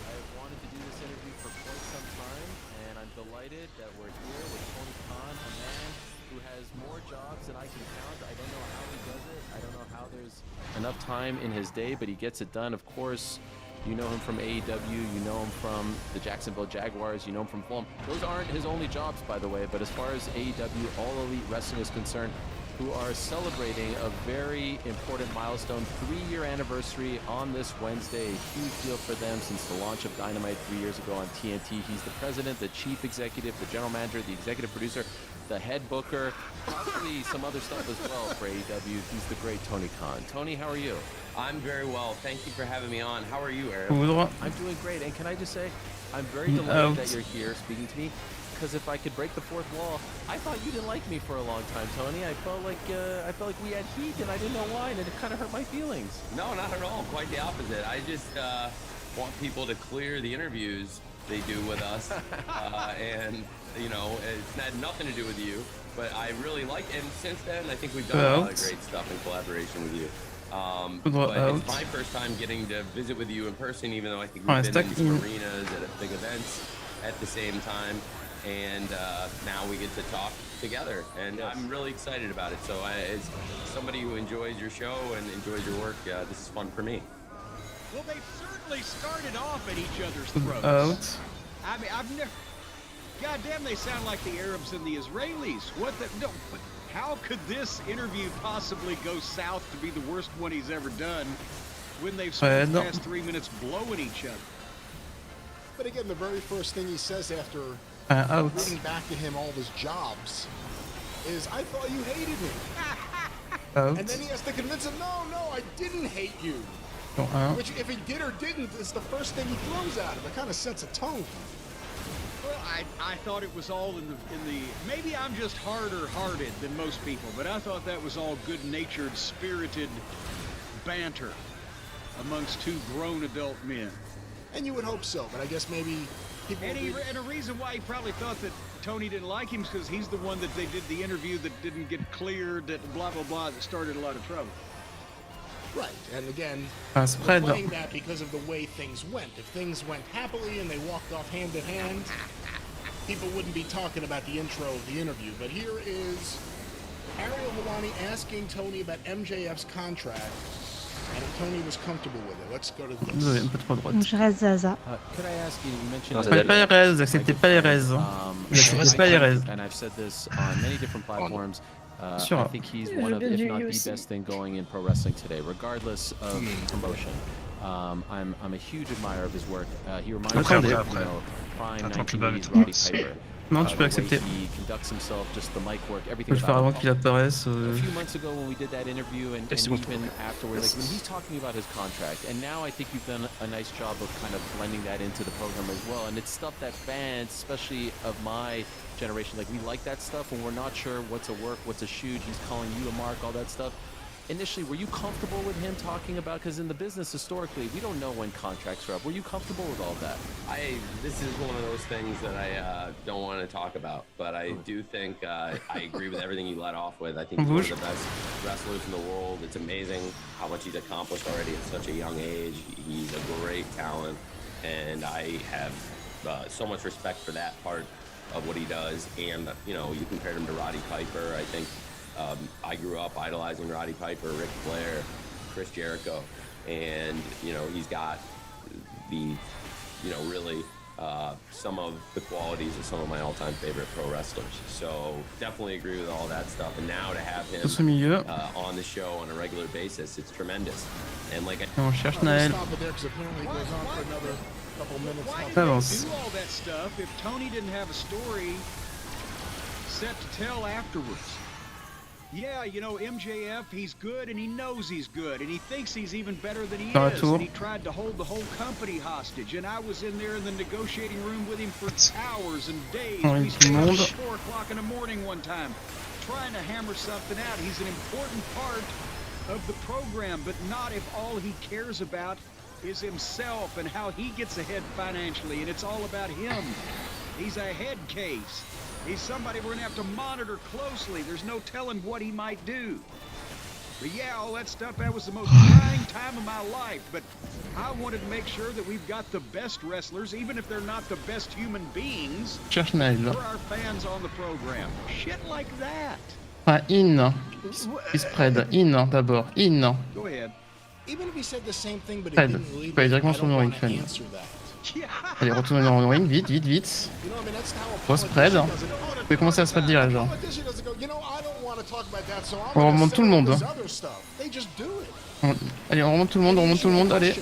I have wanted to do this interview for quite some time, and I'm delighted that we're here with Tony Khan, a man who who has more jobs than I can count. I don't know how he does it. I don't know how there's enough time in his day, but he gets it done. Of course, you know him from AEW, you know him from the Jacksonville Jaguars, you know him from Fulham. Those aren't his only jobs, by the way, but as far as AEW, All Elite Wrestling is concerned, who are celebrating a very important milestone, 3-year anniversary on this Wednesday. Huge deal for them since the launch of Dynamite 3 years ago on TNT. He's the president, the chief executive, the general manager, the executive producer, the head booker, probably some other stuff as well for AEW. He's the great Tony Khan. Tony, how are you? I'm very well. Thank you for having me on. How are you, Eric? Tout droit. I'm doing great, and can I just say, I'm very delighted that you're here speaking to me, because if I could break the fourth wall, I thought you didn't like me for a long time, Tony. I felt like we had heat, and I didn't know why, and it kind of hurt my feelings. No, not at all. Quite the opposite. I just want people to clear the interviews they do with us, and you know, it's had nothing to do with you. But I really like, and since then, I think we've done a lot of great stuff in collaboration with you. But it's my first time getting to visit with you in person, even though I think we've been in some arenas at big events at the same time. And now we get to talk together, and I'm really excited about it. So as somebody who enjoys your show and enjoys your work, this is fun for me. Well, they've certainly started off at each other's throats. I mean, I've never... Goddamn, they sound like the Arabs and the Israelis. What the... No, but how could this interview possibly go south to be the worst one he's ever done when they've spent the past 3 minutes blowing each other? But again, the very first thing he says after reading back to him all of his jobs is, I thought you hated me. And then he has to convince him, no, I didn't hate you. Which, if he did or didn't, is the first thing he throws at him. It kind of sets a tone. Well, I thought it was all in the maybe I'm just harder-hearted than most people, but I thought that was all good-natured, spirited banter amongst two grown adult men. And you would hope so, but I guess maybe people... And a reason why he probably thought that Tony didn't like him is because he's the one that they did the interview that didn't get cleared, that blah, blah, blah, that started a lot of trouble. Right, and again, spread. we're playing that because of the way things went. If things went happily and they walked off hand in hand, people wouldn't be talking about the intro of the interview. But here is Ariel Helwani asking Tony about MJF's contract, and if Tony was comfortable with it. Let's go to Désolé, this. un peu trop droite. Je reste Zaza. Could I ask you, you mentioned... Vous acceptez pas les raises, vous acceptez pas les raises. Vous acceptez pas les raises. And I've said this on many different platforms. Sure. I think he's one of, if not the best thing going in pro wrestling today, regardless of promotion. I'm a huge admirer of his work. He reminds me of, you know, prime 1980s Roddy Piper. Non, tu peux accepter. He conducts himself, just the mic work, Je everything vais faire avant qu'il apparaisse. A few months ago when we did that interview and even afterwards, like when he's talking about his contract, and now I think you've done a nice job of kind of blending that into the program as well, and it's stuff that fans, especially of my generation, like we like that stuff when we're not sure what's a work, what's a shoot, he's calling you a mark, all that stuff. Initially, were you comfortable with him talking about, because in the business historically, we don't know when contracts are up. Were you comfortable with all that? This is one of those things that I don't want to talk about, but I do think I agree with everything you let off with. I think he's one of the best wrestlers in the world. It's amazing how much he's accomplished already at such a young age. He's a great talent, and I have so much respect for that part of what he does. And, you know, you compared him to Roddy Piper. I think I grew up idolizing Roddy Piper, Ric Flair, Chris Jericho, and, you know, he's got the, you know, really some of the qualities of some of my all-time favorite pro wrestlers. So definitely agree with all that stuff. And now to have him on the show on a regular basis, it's tremendous. And like On cherche Naël. Stop it there because apparently it goes on for another couple minutes. Why did Avance. they do all that stuff if Tony didn't have a story set to tell afterwards? Yeah, you know, MJF, he's good, and he knows he's good, and he thinks he's even better than he is, and he tried to hold the whole company hostage, and I was in there in the negotiating room with him for hours and days. We stayed up at 4 o'clock in the morning one time, trying to hammer something out. He's an important part of the program, but not if all he cares about is himself and how he gets ahead financially, and it's all about him. He's a head case. He's somebody we're going to have to monitor closely. There's no telling what he might do. But yeah, all that stuff, that was the most trying time of my life. But I wanted to make sure that we've got the best wrestlers, even if they're not the best human beings, Cherche Naël. for our fans on the program. Shit like that. Enfin, in. Qui spread. In d'abord. In. Go ahead. Even if he said the same thing, but he Spread. didn't lead Faut aller with, directement I sur don't le ring, want to Fanny. answer that. Yeah. Allez, retournez dans le ring, vite, vite, vite. You know, I mean, that's how a Gros spread. politician Vous doesn't- pouvez commencer à spread direct, genre. politician doesn't go, you know, I don't want to talk about that, so I'm On gonna remonte say tout le monde, this hein. other stuff. They just do it. Allez, on remonte tout le monde, allez.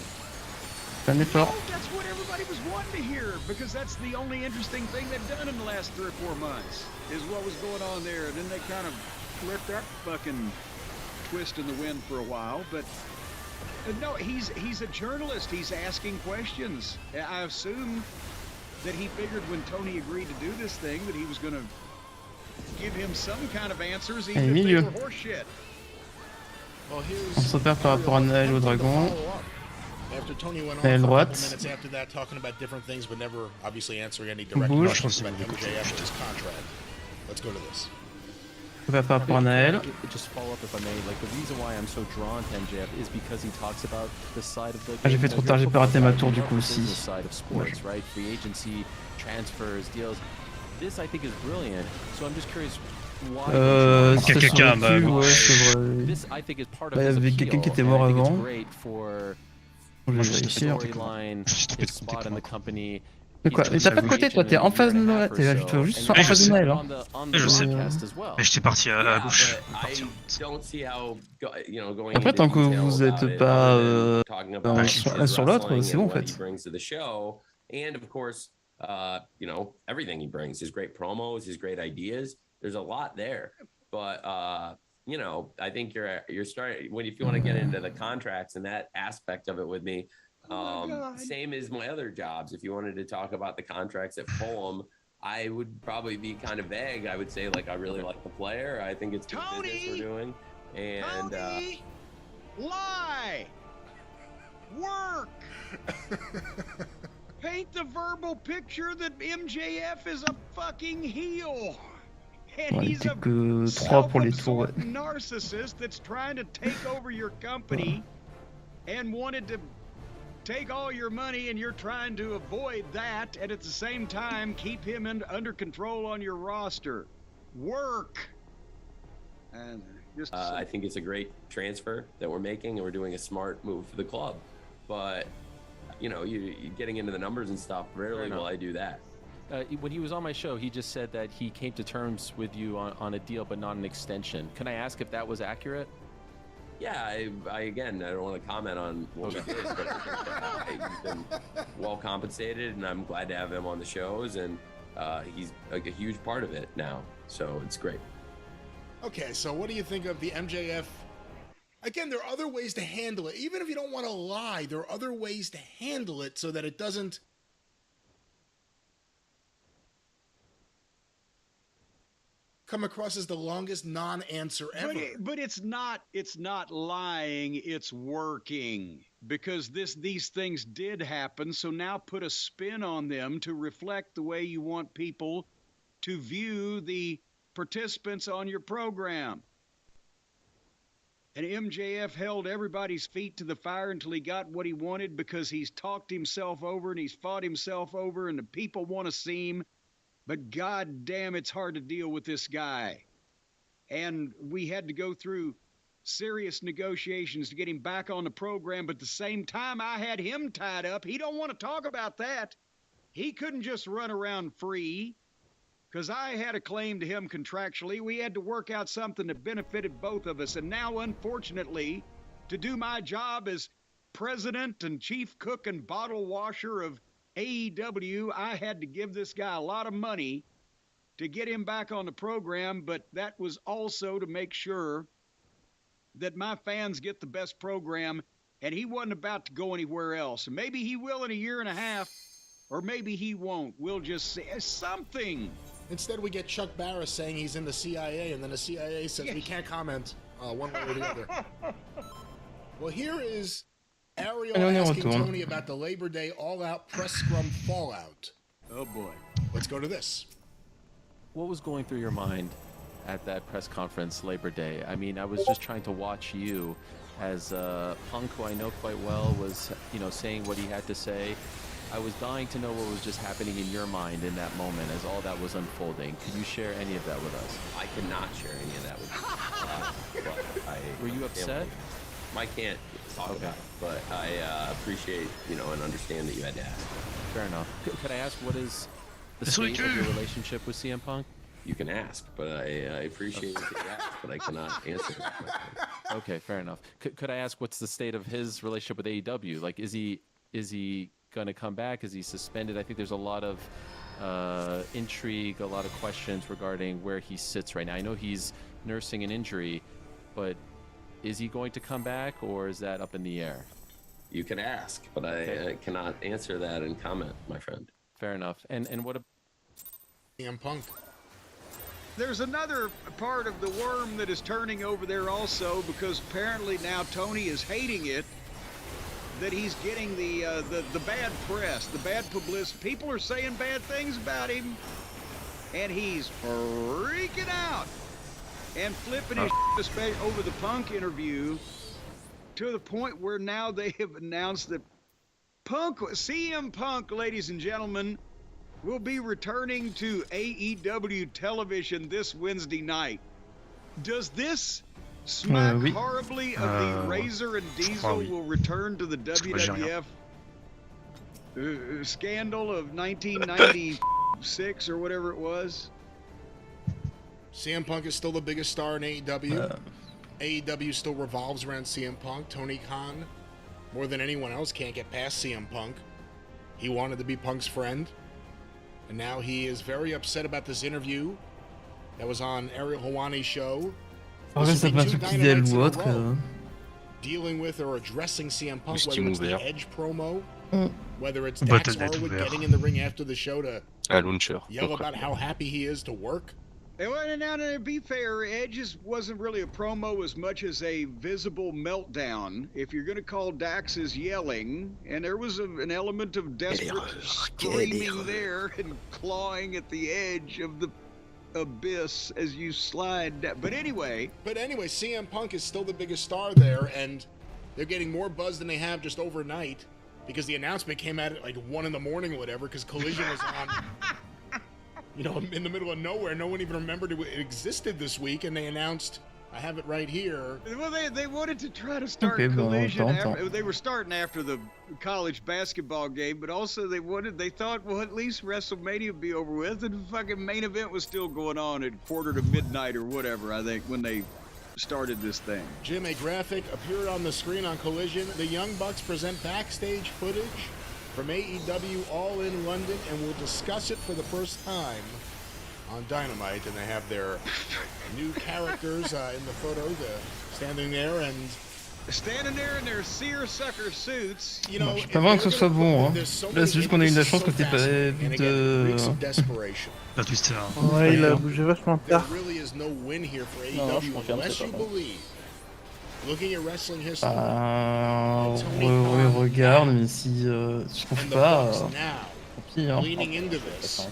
Fais un effort. Oh, that's what everybody was wanting to hear, because that's the only interesting thing they've done in the last 3 or 4 months, is what was going on there. And then they kind of let that fucking twist in the wind for a while, but no, he's a journalist. He's asking questions. I assume that he figured when Tony agreed to do this thing that he was going to give him some kind of answers, even if they milieu. were horseshit. Well, here's On se repère par rapport à Naël au dragon. after Tony went on Naël for a droite. couple minutes after that, talking about different things, but never obviously answering any On direct bouge. questions about MJF and his contract. Let's go to this. On se repère par rapport à Naël. Just follow up if I may. Like the reason why I'm so drawn to MJF is because he talks about the side of the. Ah, j'ai fait trop tard, j'ai pas raté ma tour du coup aussi. The side of sports, right? Free agency, transfers, deals. This I think is brilliant. So I'm just curious why. Si ça Quelqu'un, serait pu, bah, ouais, c'est vrai. This I think is part of Bah, il y his avait appeal, quelqu'un qui était and mort I think it's avant. great for Je vais his vérifier en tout cas. storyline, Je suis trompé his de spot in the company. Mais quoi, mais t'as pas de côté toi, t'es en face de Noël, t'es juste en je face de sais. Noël. Hein. Je sais. Well. Mais j'étais parti à Yeah, gauche. but I don't see how, you know, going Après, into tant que detail vous about êtes it, pas, other than talking about l'un his sur l'autre, wrestling c'est bon, en and what he fait. brings to the show, and of course, you know, everything he brings, his great promos, his great ideas. There's a lot there, but you know, I think you're starting when if you want to get into the contracts and that aspect of it with me. Same as my other jobs. If you wanted to talk about the contracts at Fulham, I would probably be kind of vague. I would say like I really like the player. I think it's good business we're doing, and Tony, lie, work, paint the verbal picture that MJF is a fucking heel. And Ouais, he's plus a que 3 pour les tours. Ouais. self-absorbed narcissist that's trying to take over your company and wanted to take all your money, and you're trying to avoid that and at the same time keep him under control on your roster. Work. And just I think it's a great transfer that we're making, and we're doing a smart move for the club. But you know, you getting into the numbers and stuff. Rarely will I do that. When he was on my show, he just said that he came to terms with you on a deal, but not an extension. Can I ask if that was accurate? Yeah, I again, I don't want to comment on what we did, but he's been well compensated, and I'm glad to have him on the shows, and he's like a huge part of it now, so it's great. Okay, so what do you think of the MJF? Again, there are other ways to handle it. Even if you don't want to lie, there are other ways to handle it so that it doesn't come across as the longest non-answer ever. But it's not lying, it's working, because these things did happen. So now put a spin on them to reflect the way you want people to view the participants on your program. And MJF held everybody's feet to the fire until he got what he wanted, because he's talked himself over and he's fought himself over, and the people want to see him. But god damn, it's hard to deal with this guy. And we had to go through serious negotiations to get him back on the program, but at the same time I had him tied up. He don't want to talk about that. He couldn't just run around free, because I had a claim to him contractually. We had to work out something that benefited both of us. And now, unfortunately, to do my job as president and chief cook and bottle washer of AEW, I had to give this guy a lot of money to get him back on the program, but that was also to make sure that my fans get the best program, and he wasn't about to go anywhere else. And maybe he will in a year and a half, or maybe he won't. We'll just say something. Instead, we get Chuck Barris saying he's in the CIA, and then the CIA says we can't comment one way or the other. Well, here is Ariel asking Tony about the Labor Day all-out press scrum fallout. Oh boy. Let's go to this. What was going through your mind at that press conference Labor Day. I mean, I was just trying to watch you as Punk, who I know quite well, was, you know, saying what he had to say. I was dying to know what was just happening in your mind in that moment as all that was unfolding. Could you share any of that with us? I cannot share any of that with you. Were you upset? I can't talk about it, but I appreciate, you know, and understand that you had to ask. Fair enough. Could I ask, what is the state of your relationship with CM Punk? You can ask, but I appreciate that you ask, but I cannot answer that. Okay, fair enough. Could I ask, what's the state of his relationship with AEW? Like, is he going to come back? Is he suspended? I think there's a lot of intrigue, a lot of questions regarding where he sits right now. I know he's nursing an injury, but is he going to come back, or is that up in the air? You can ask, but I cannot answer that and comment, my friend. Fair enough. And what about CM Punk? There's another part of the worm that is turning over there also, because apparently now Tony is hating it, that he's getting the bad press, the bad publicity. People are saying bad things about him, and he's freaking out and flipping his shit over the Punk interview, to the point where now they have announced that CM Punk, ladies and gentlemen, will be returning to AEW television this Wednesday night. Does this smack horribly of the Razor and Diesel will return to the WWF scandal of 1996 or whatever it was? CM Punk is still the biggest star in AEW. AEW still revolves around CM Punk. Tony Khan, more than anyone else, can't get past CM Punk. He wanted to be Punk's friend, and now he is very upset about this interview that was on Ariel Helwani's show. Ça peut être qui d'elle ou autre. Dealing with or addressing CM Punk, whether it's the Edge promo, whether it's But Dax Harwood getting in the ring after the show to Launcher. yell about how happy he is to work. And now, to be fair, Edge wasn't really a promo as much as a visible meltdown, if you're going to call Dax's yelling, and there was an element of desperate screaming there and clawing at the edge of the abyss as you slide down. But anyway, CM Punk is still the biggest star there, and they're getting more buzz than they have just overnight, because the announcement came out at like 1 in the morning or whatever, because Collision was on, you know, in the middle of nowhere. No one even remembered it existed this week, and they announced, I have it right here. Well, they wanted to try to start Collision. They were starting after the college basketball game, but also they thought, well, at least WrestleMania would be over with, and the fucking main event was still going on at 1:45 to midnight or whatever, I think, when they started this thing. Jim, a graphic appeared on the screen on Collision. The Young Bucks present backstage footage from AEW All In London, and we'll discuss it for the first time on Dynamite. And they have their new characters in the photo, standing there in their seersucker suits. You know, je suis pas vraiment que ce soit bon. Hein. Là, c'est juste qu'on a eu de la chance côté La twister. Ouais, il a bougé vachement There tard. really is no win here for AEW unless you believe. Looking at wrestling history. Regarde, mais si je trouve pas, tant pis. Hein. Leaning into this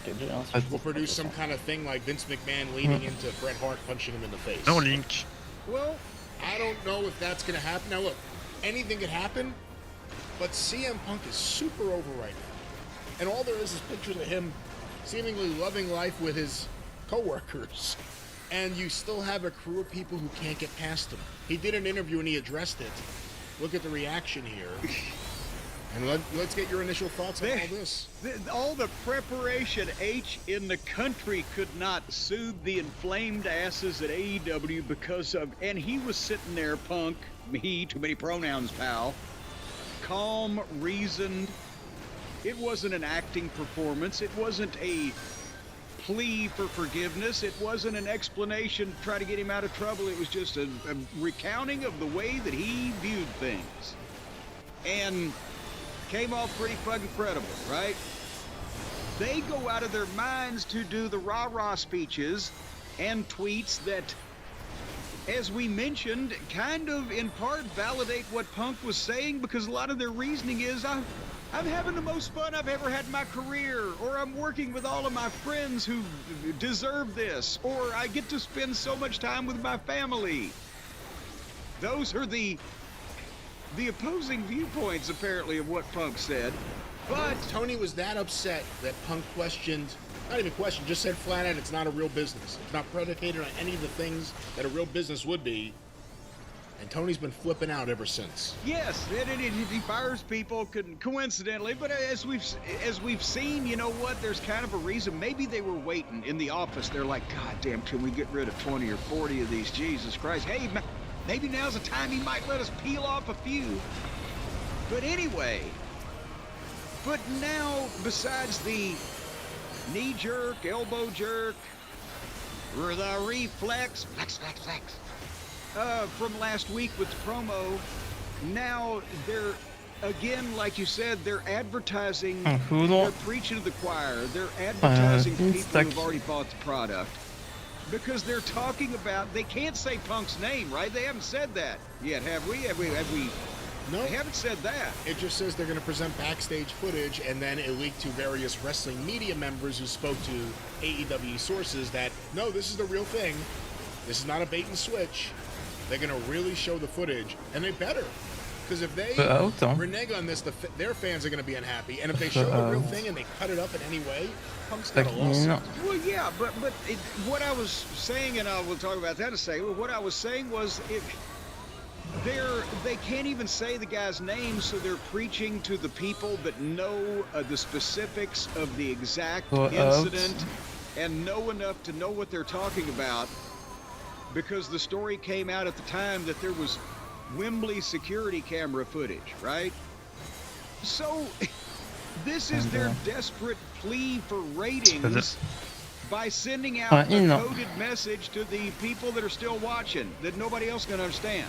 will produce some kind of thing like Vince McMahon leaning into Bret Hart punching him in the face. No Link. Well, I don't know if that's going to happen. Now look, anything could happen, but CM Punk is super over right now. And all there is pictures of him seemingly loving life with his co-workers. And you still have a crew of people who can't get past him. He did an interview and he addressed it. Look at the reaction here. And let's get your initial thoughts on all this. All the preparation H in the country could not soothe the inflamed asses at AEW because of, and he was sitting there, Punk, me, too many pronouns, pal, calm, reasoned. It wasn't an acting performance. It wasn't a plea for forgiveness. It wasn't an explanation to try to get him out of trouble. It was just a recounting of the way that he viewed things. And came off pretty fucking credible, right? They go out of their minds to do the rah-rah speeches and tweets that, as we mentioned, kind of in part validate what Punk was saying, because a lot of their reasoning is, I'm having the most fun I've ever had in my career, or I'm working with all of my friends who deserve this, or I get to spend so much time with my family. Those are the opposing viewpoints, apparently, of what Punk said. But Tony was that upset that Punk not even questioned, just said flat out it's not a real business. It's not predicated on any of the things that a real business would be. And Tony's been flipping out ever since. yes, he fires people coincidentally, but as we've seen, you know what? There's kind of a reason. Maybe they were waiting in the office. They're like, God damn, can we get rid of 20 or 40 of these? Jesus Christ. Hey, maybe now's the time he might let us peel off a few. But anyway, but now, besides the knee jerk, elbow jerk, or the reflex, flex, from last week with the promo, now they're, again, like you said, they're advertising, they're preaching to the choir, they're advertising to people who've already bought the product. Because they're talking about, they can't say Punk's name, right? They haven't said that yet, have we? Have we? No. They haven't said that. It just says they're going to present backstage footage, and then it leaked to various wrestling media members who spoke to AEW sources that, no, this is the real thing. This is not a bait and switch. They're going to really show the footage, and they better. Because if they renege on this, their fans are going to be unhappy. And if they show the real thing and they cut it up in any way, Punk's got a lawsuit. Well, yeah, but what I was saying, and I will talk about that in a second, what I was saying was they can't even say the guy's name, so they're preaching to the people that know the specifics of the exact incident and know enough to know what they're talking about, because the story came out at the time that there was Wembley security camera footage, right? So this is their desperate plea for ratings by sending out a coded message to the people that are still watching that nobody else can understand.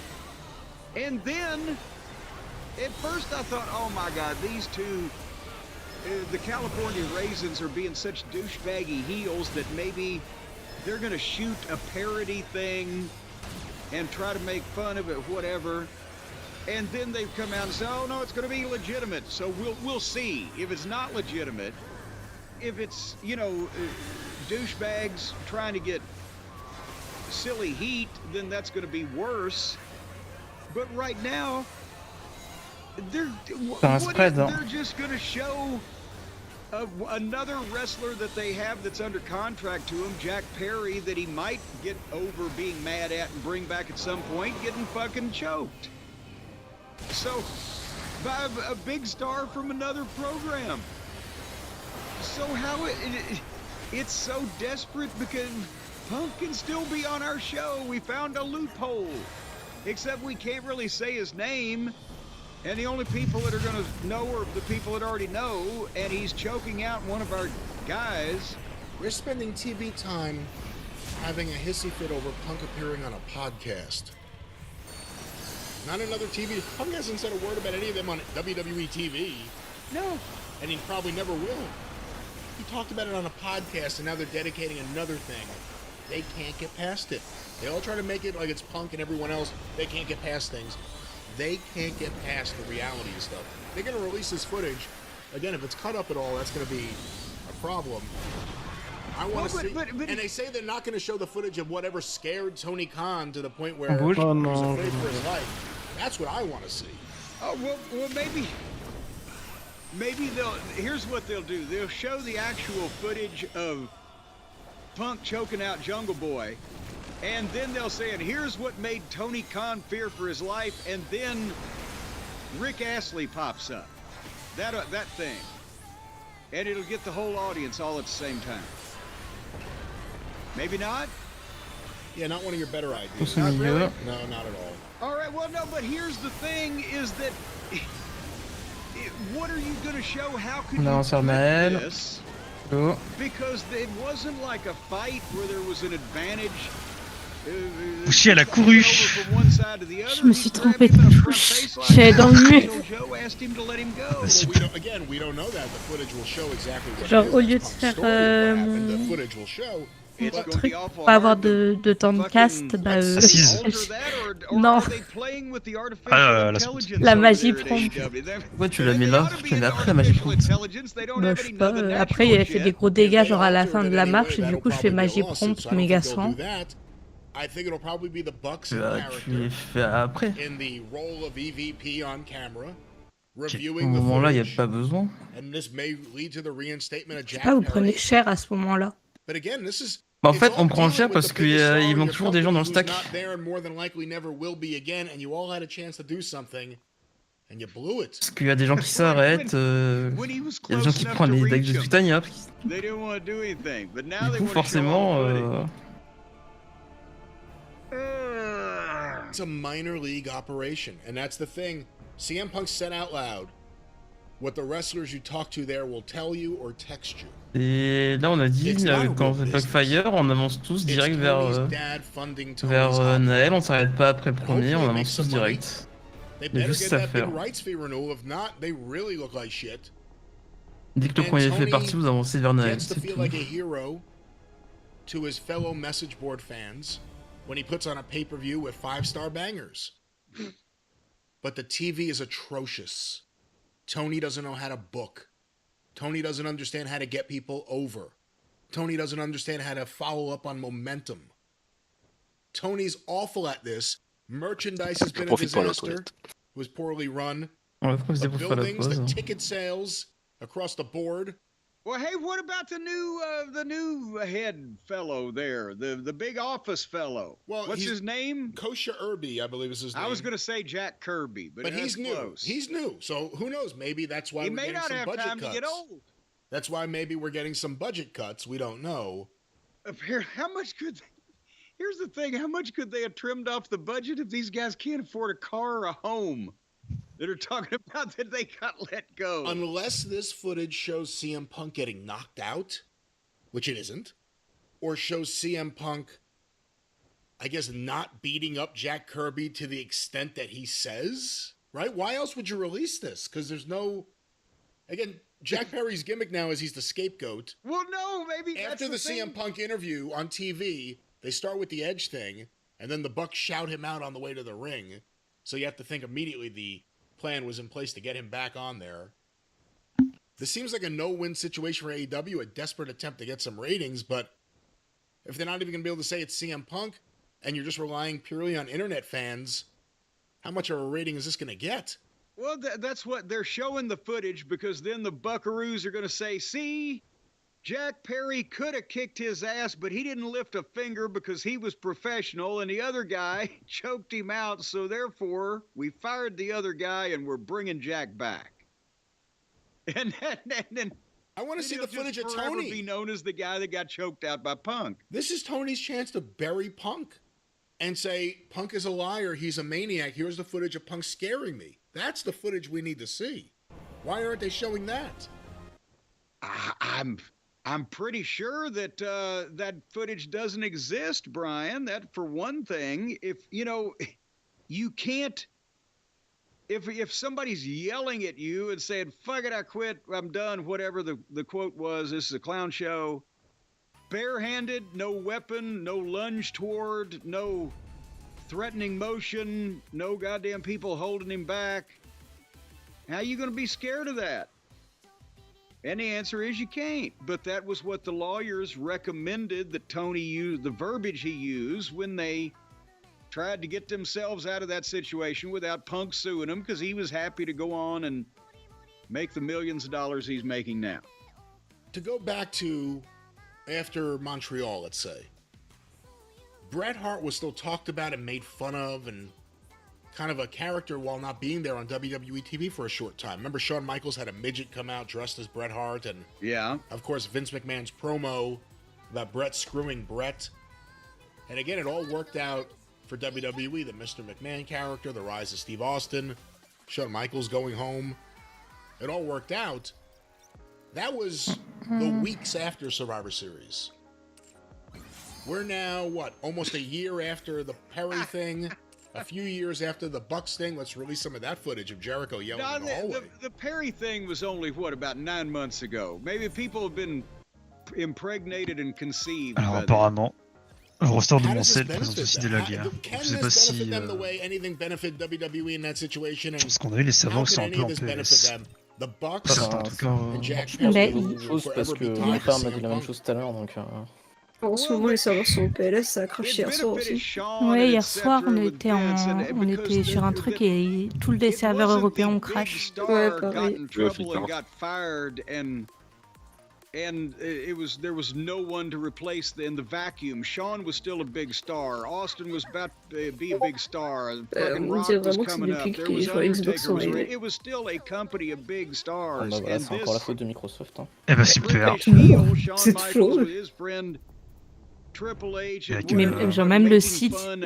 And then, at first I thought, oh my God, these two, the California Raisins are being such douchebaggy heels that maybe they're going to shoot a parody thing and try to make fun of it, whatever. And then they've come out and said, oh no, it's going to be legitimate. So we'll see. If it's not legitimate, if it's, you know, douchebags trying to get silly heat, then that's going to be worse. But right now, they're just going to show another wrestler that they have that's under contract to him, Jack Perry, that he might get over being mad at and bring back at some point, getting fucking choked. So, by a big star from another program. So how it's so desperate because Punk can still be on our show. We found a loophole. Except we can't really say his name, and the only people that are going to know are the people that already know, and he's choking out one of our guys. We're spending TV time having a hissy fit over Punk appearing on a podcast. Not another TV. Punk hasn't said a word about any of them on WWE TV. No. And he probably never will. He talked about it on a podcast, and now they're dedicating another thing. They can't get past it. They all try to make it like it's Punk and everyone else. They can't get past things. They can't get past the reality of stuff. They're going to release this footage. Again, if it's cut up at all, that's going to be a problem. I want to see. And they say they're not going to show the footage of whatever scared Tony Khan to the point where he was afraid for his life. That's what I want to see. Oh, well, maybe here's what they'll do. They'll show the actual footage of Punk choking out Jungle Boy. And then they'll say, and here's what made Tony Khan fear for his life, and then Rick Astley pops up. That thing. And it'll get the whole audience all at the same time. Maybe not? Yeah, not one of your better ideas. Not really? No, not at all. All right, well, no, but here's the thing, is that what are you going to show? How could you flip this? Because it wasn't like a fight where there was an advantage. Poussy, elle a couru. Je me suis trompé de touche. J'allais dans le mur. Again, we don't know that. The footage will show exactly what Genre, au lieu de faire It's Le going to truc be awful pour pas avoir hard to de temps de fucking cast, bah Assise. alter that, or Non. are they playing with the artificial la intelligence La over magie there at prompt. AEW? Pourquoi tu l'as mis They là? ought to Tu be l'as mis into après la magie artificial prompt. intelligence. They don't Bah, have je any sais pas, nothing après natural elle fait des shit. gros If dégâts they genre à la alter fin it de in la any marche way, et du that'll coup je fais probably magie get lawsuits, prompt so I don't méga think they'll sang. do that. I think it'll probably be the Bucks in Tu character fais après. in the role of EVP on camera, Au reviewing the moment là, il n'y a footage, pas besoin. and this may lead to the reinstatement of Je sais Jack pas, vous Perry. prenez cher à ce moment-là. But again, this is Bah, en it's fait, all on prend dealing cher with parce the biggest star qu'il in manque your toujours des gens dans le company stack. who's not there and more than likely never will be again, and you all had a chance to do something, and you blew it. Parce qu'il y a des gens qui s'arrêtent, When he was il y a des gens close qui enough prennent to les reach decks de him, Titania. they didn't want to do anything. But now Du they coup, want to show forcément, off footage. It's a minor league operation, and that's the thing. CM Punk said out loud, what the wrestlers you talk to there will tell you or text you. Et là, on a dit, It's not a quand real c'est Backfire, on avance tous It's direct vers, Tony's dad funding Tony's vers hobby. Naël, on s'arrête pas après le premier, on Hopefully it avance makes tous some money. direct. They Il y a better juste get ça à that big faire. rights fee renewal. If not, they really look like shit. Dès que le And premier fait Tony partie, vous avancez vers Naël, Gets to c'est feel tout. like a hero to his fellow message board fans when he puts on a pay-per-view with 5-star bangers. But the TV is atrocious. Tony doesn't know how to book. Tony doesn't understand how to get people over. Tony doesn't understand how to follow up on momentum. Tony's awful at this. Merchandise has been a Profite pour la disaster. toilette. It was poorly run. On va profiter The pour faire la buildings, the pause. ticket sales across the board. Well, hey, what about the new head fellow there, the big office fellow? Well, What's he's- his name? Kosha Irby, I believe is his name. I was going to say Jack Kirby, but But he's that's new. close. He's new. So who knows? Maybe that's why He we're may getting not some have budget time cuts. to get old. That's why maybe we're getting some budget cuts. We don't know. How much could? Here's the thing: how much could they have trimmed off the budget if these guys can't afford a car or a home? That are talking about that they got let go. Unless this footage shows CM Punk getting knocked out, which it isn't, or shows CM Punk, I guess, not beating up Jack Kirby to the extent that he says, right? Why else would you release this? Because there's no... Again, Jack Perry's gimmick now is he's the scapegoat. Well, no, maybe After the that's the CM thing. Punk interview on TV, they start with the Edge thing, and then the Bucks shout him out on the way to the ring. So you have to think immediately the plan was in place to get him back on there. This seems like a no-win situation for AEW, a desperate attempt to get some ratings, but if they're not even going to be able to say it's CM Punk, and you're just relying purely on internet fans, how much of a rating is this going to get? Well, that's what they're showing the footage, because then the Buckaroos are going to say, see, Jack Perry could have kicked his ass, but he didn't lift a finger because he was professional, and the other guy choked him out, so therefore we fired the other guy and we're bringing Jack back. And then I want to see the footage of forever Tony. be known as the guy that got choked out by Punk. This is Tony's chance to bury Punk and say, Punk is a liar, he's a maniac, here's the footage of Punk scaring me. That's the footage we need to see. Why aren't they showing that? I'm pretty sure that that footage doesn't exist, Brian. That, for one thing, if you know, you can't. If somebody's yelling at you and saying "fuck it, I quit, I'm done," whatever the quote was, this is a clown show. Barehanded, no weapon, no lunge toward, no threatening motion, no goddamn people holding him back. How are you going to be scared of that? And the answer is you can't. But that was what the lawyers recommended that Tony use, the verbiage he used when they tried to get themselves out of that situation without Punk suing him, because he was happy to go on and make the millions of dollars he's making now. To go back to after Montreal, let's say, Bret Hart was still talked about and made fun of and kind of a character while not being there on WWE TV for a short time. Remember Shawn Michaels had a midget come out dressed as Bret Hart, and yeah, of course Vince McMahon's promo about Bret screwing Bret. And again, it all worked out for WWE. The Mr. McMahon character, the rise of Steve Austin, Shawn Michaels going home. It all worked out. That was the weeks after Survivor Series. We're now, what, almost a year after the Perry thing? A few years after the Bucks thing? Let's release some of that footage of Jericho yelling in the hallway. The Perry thing was only, what, about 9 months ago. Maybe people have been impregnated and conceived. Alors by them. apparemment, le roster de How does this Mancel présente benefit aussi them? des lags. Hein. Can Je sais pas this si... benefit them the way anything benefit WWE in that situation? Parce qu'on a vu les serveurs How qui sont can un any peu of en this benefit PLS. them? The Bucks Certains en tout cas. and Jack pense que c'est la même chose parce que Ripper m'a dit la même chose tout à l'heure, donc... En ce moment, les serveurs sont en PLS, ça a craché hier soir aussi. Ouais, hier soir, on était sur un truc et tous les serveurs européens ont crash. Ouais, pareil. And there was no one to replace in the vacuum. Sean was still a big star. Austin was about to be a big star. Fucking On Rock dirait was vraiment que c'est coming up. depuis There qu'ils was jouent à Xbox Undertaker sont was arrivés. It was still a company of big Ah stars. bah voilà, And c'est encore la faute de Microsoft. Hein. Eh ben super. British heel Shawn C'est Michaels faux. with his friend Triple H and Avec, Mais were genre même le making site, fun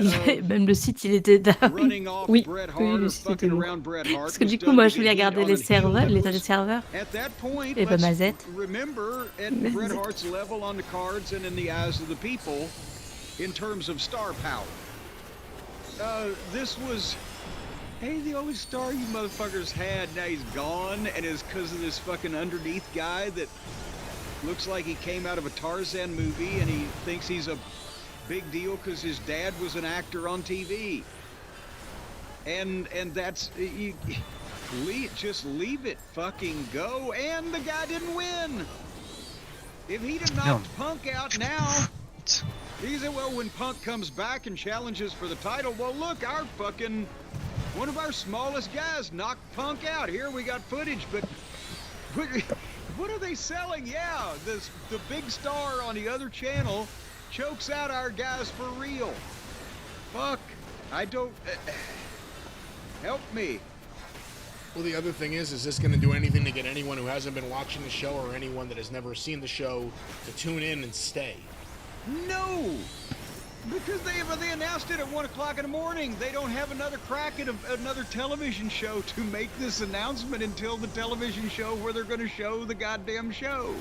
même le site, il était down. running off Oui, Bret oui, Hart le or site était fucking bon. around Bret Hart Parce que was du coup, done moi, to je get voulais heat regarder on les a heel serveurs, that l'état was- des serveurs. At that point, Et ben let's Mazette. remember at Bret Hart's level on the cards and in the eyes of the people, in terms of star power. This was, hey, the only star you motherfuckers had, now he's gone, and it's because of this fucking underneath guy that looks like he came out of a Tarzan movie and he thinks he's a big deal because his dad was an actor on TV. And that's, just leave it fucking go, and the guy didn't win. If he'd have knocked Punk out now, he said, well, when Punk comes back and challenges for the title, well, look, one of our smallest guys knocked Punk out. Here we got footage, but what are they selling? Yeah, the big star on the other channel chokes out our guys for real. Fuck, I don't... help me. Well, the other thing is this going to do anything to get anyone who hasn't been watching the show or anyone that has never seen the show to tune in and stay? No! Because they announced it at 1 o'clock in the morning. They don't have another crack at another television show to make this announcement until the television show where they're going to show the goddamn show.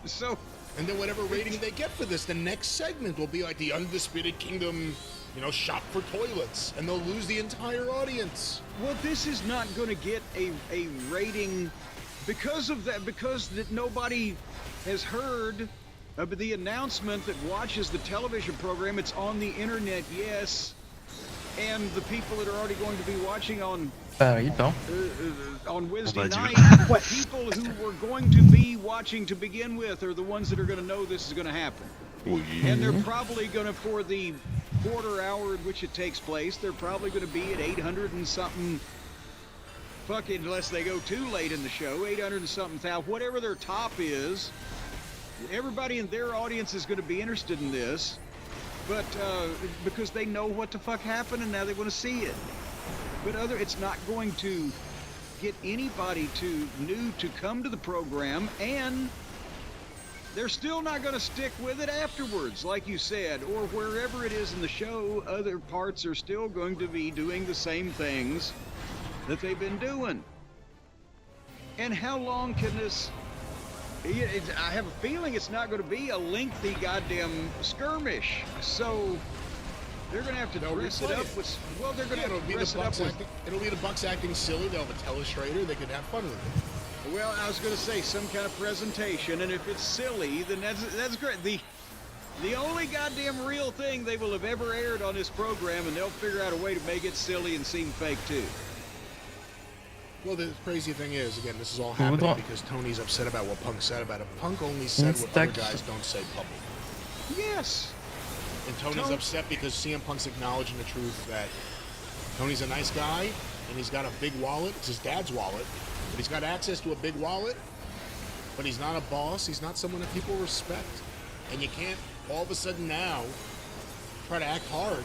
So... And then whatever rating they get for this, the next segment will be like the Undisputed Kingdom, shop for toilets, and they'll lose the entire audience. Well, this is not going to get a rating because of that, because that nobody has heard of the announcement that watches the television program. It's on the internet, yes, and the people that are already going to be watching on Wednesday night, people who were going to be watching to begin with are the ones that are going to know this is going to happen. And they're probably going to, for the quarter hour in which it takes place, they're probably going to be at 800 and something, fucking, unless they go too late in the show, 800 and something thousand, whatever their top is. Everybody in their audience is going to be interested in this, but because they know what the fuck happened and now they want to see it. But it's not going to get anybody new to come to the program, and they're still not going to stick with it afterwards, like you said, or wherever it is in the show, other parts are still going to be doing the same things that they've been doing. And how long can this... I have a feeling it's not going to be a lengthy goddamn skirmish, so... They're gonna have to dress it up with. Well, they're gonna have to dress it up with. It'll be the Bucks acting silly. They'll have a telestrator. They could have fun with it. Well, I was gonna say some kind of presentation, and if it's silly, then that's great. The only goddamn real thing they will have ever aired on this program, and they'll figure out a way to make it silly and seem fake too. Well, the crazy thing is, again, this is all happening because Tony's upset about what Punk said about him. Punk only said what other guys don't say publicly. Yes. And Tony's upset because CM Punk's acknowledging the truth that Tony's a nice guy and he's got a big wallet. It's his dad's wallet, but he's got access to a big wallet. But he's not a boss. He's not someone that people respect. And you can't all of a sudden now try to act hard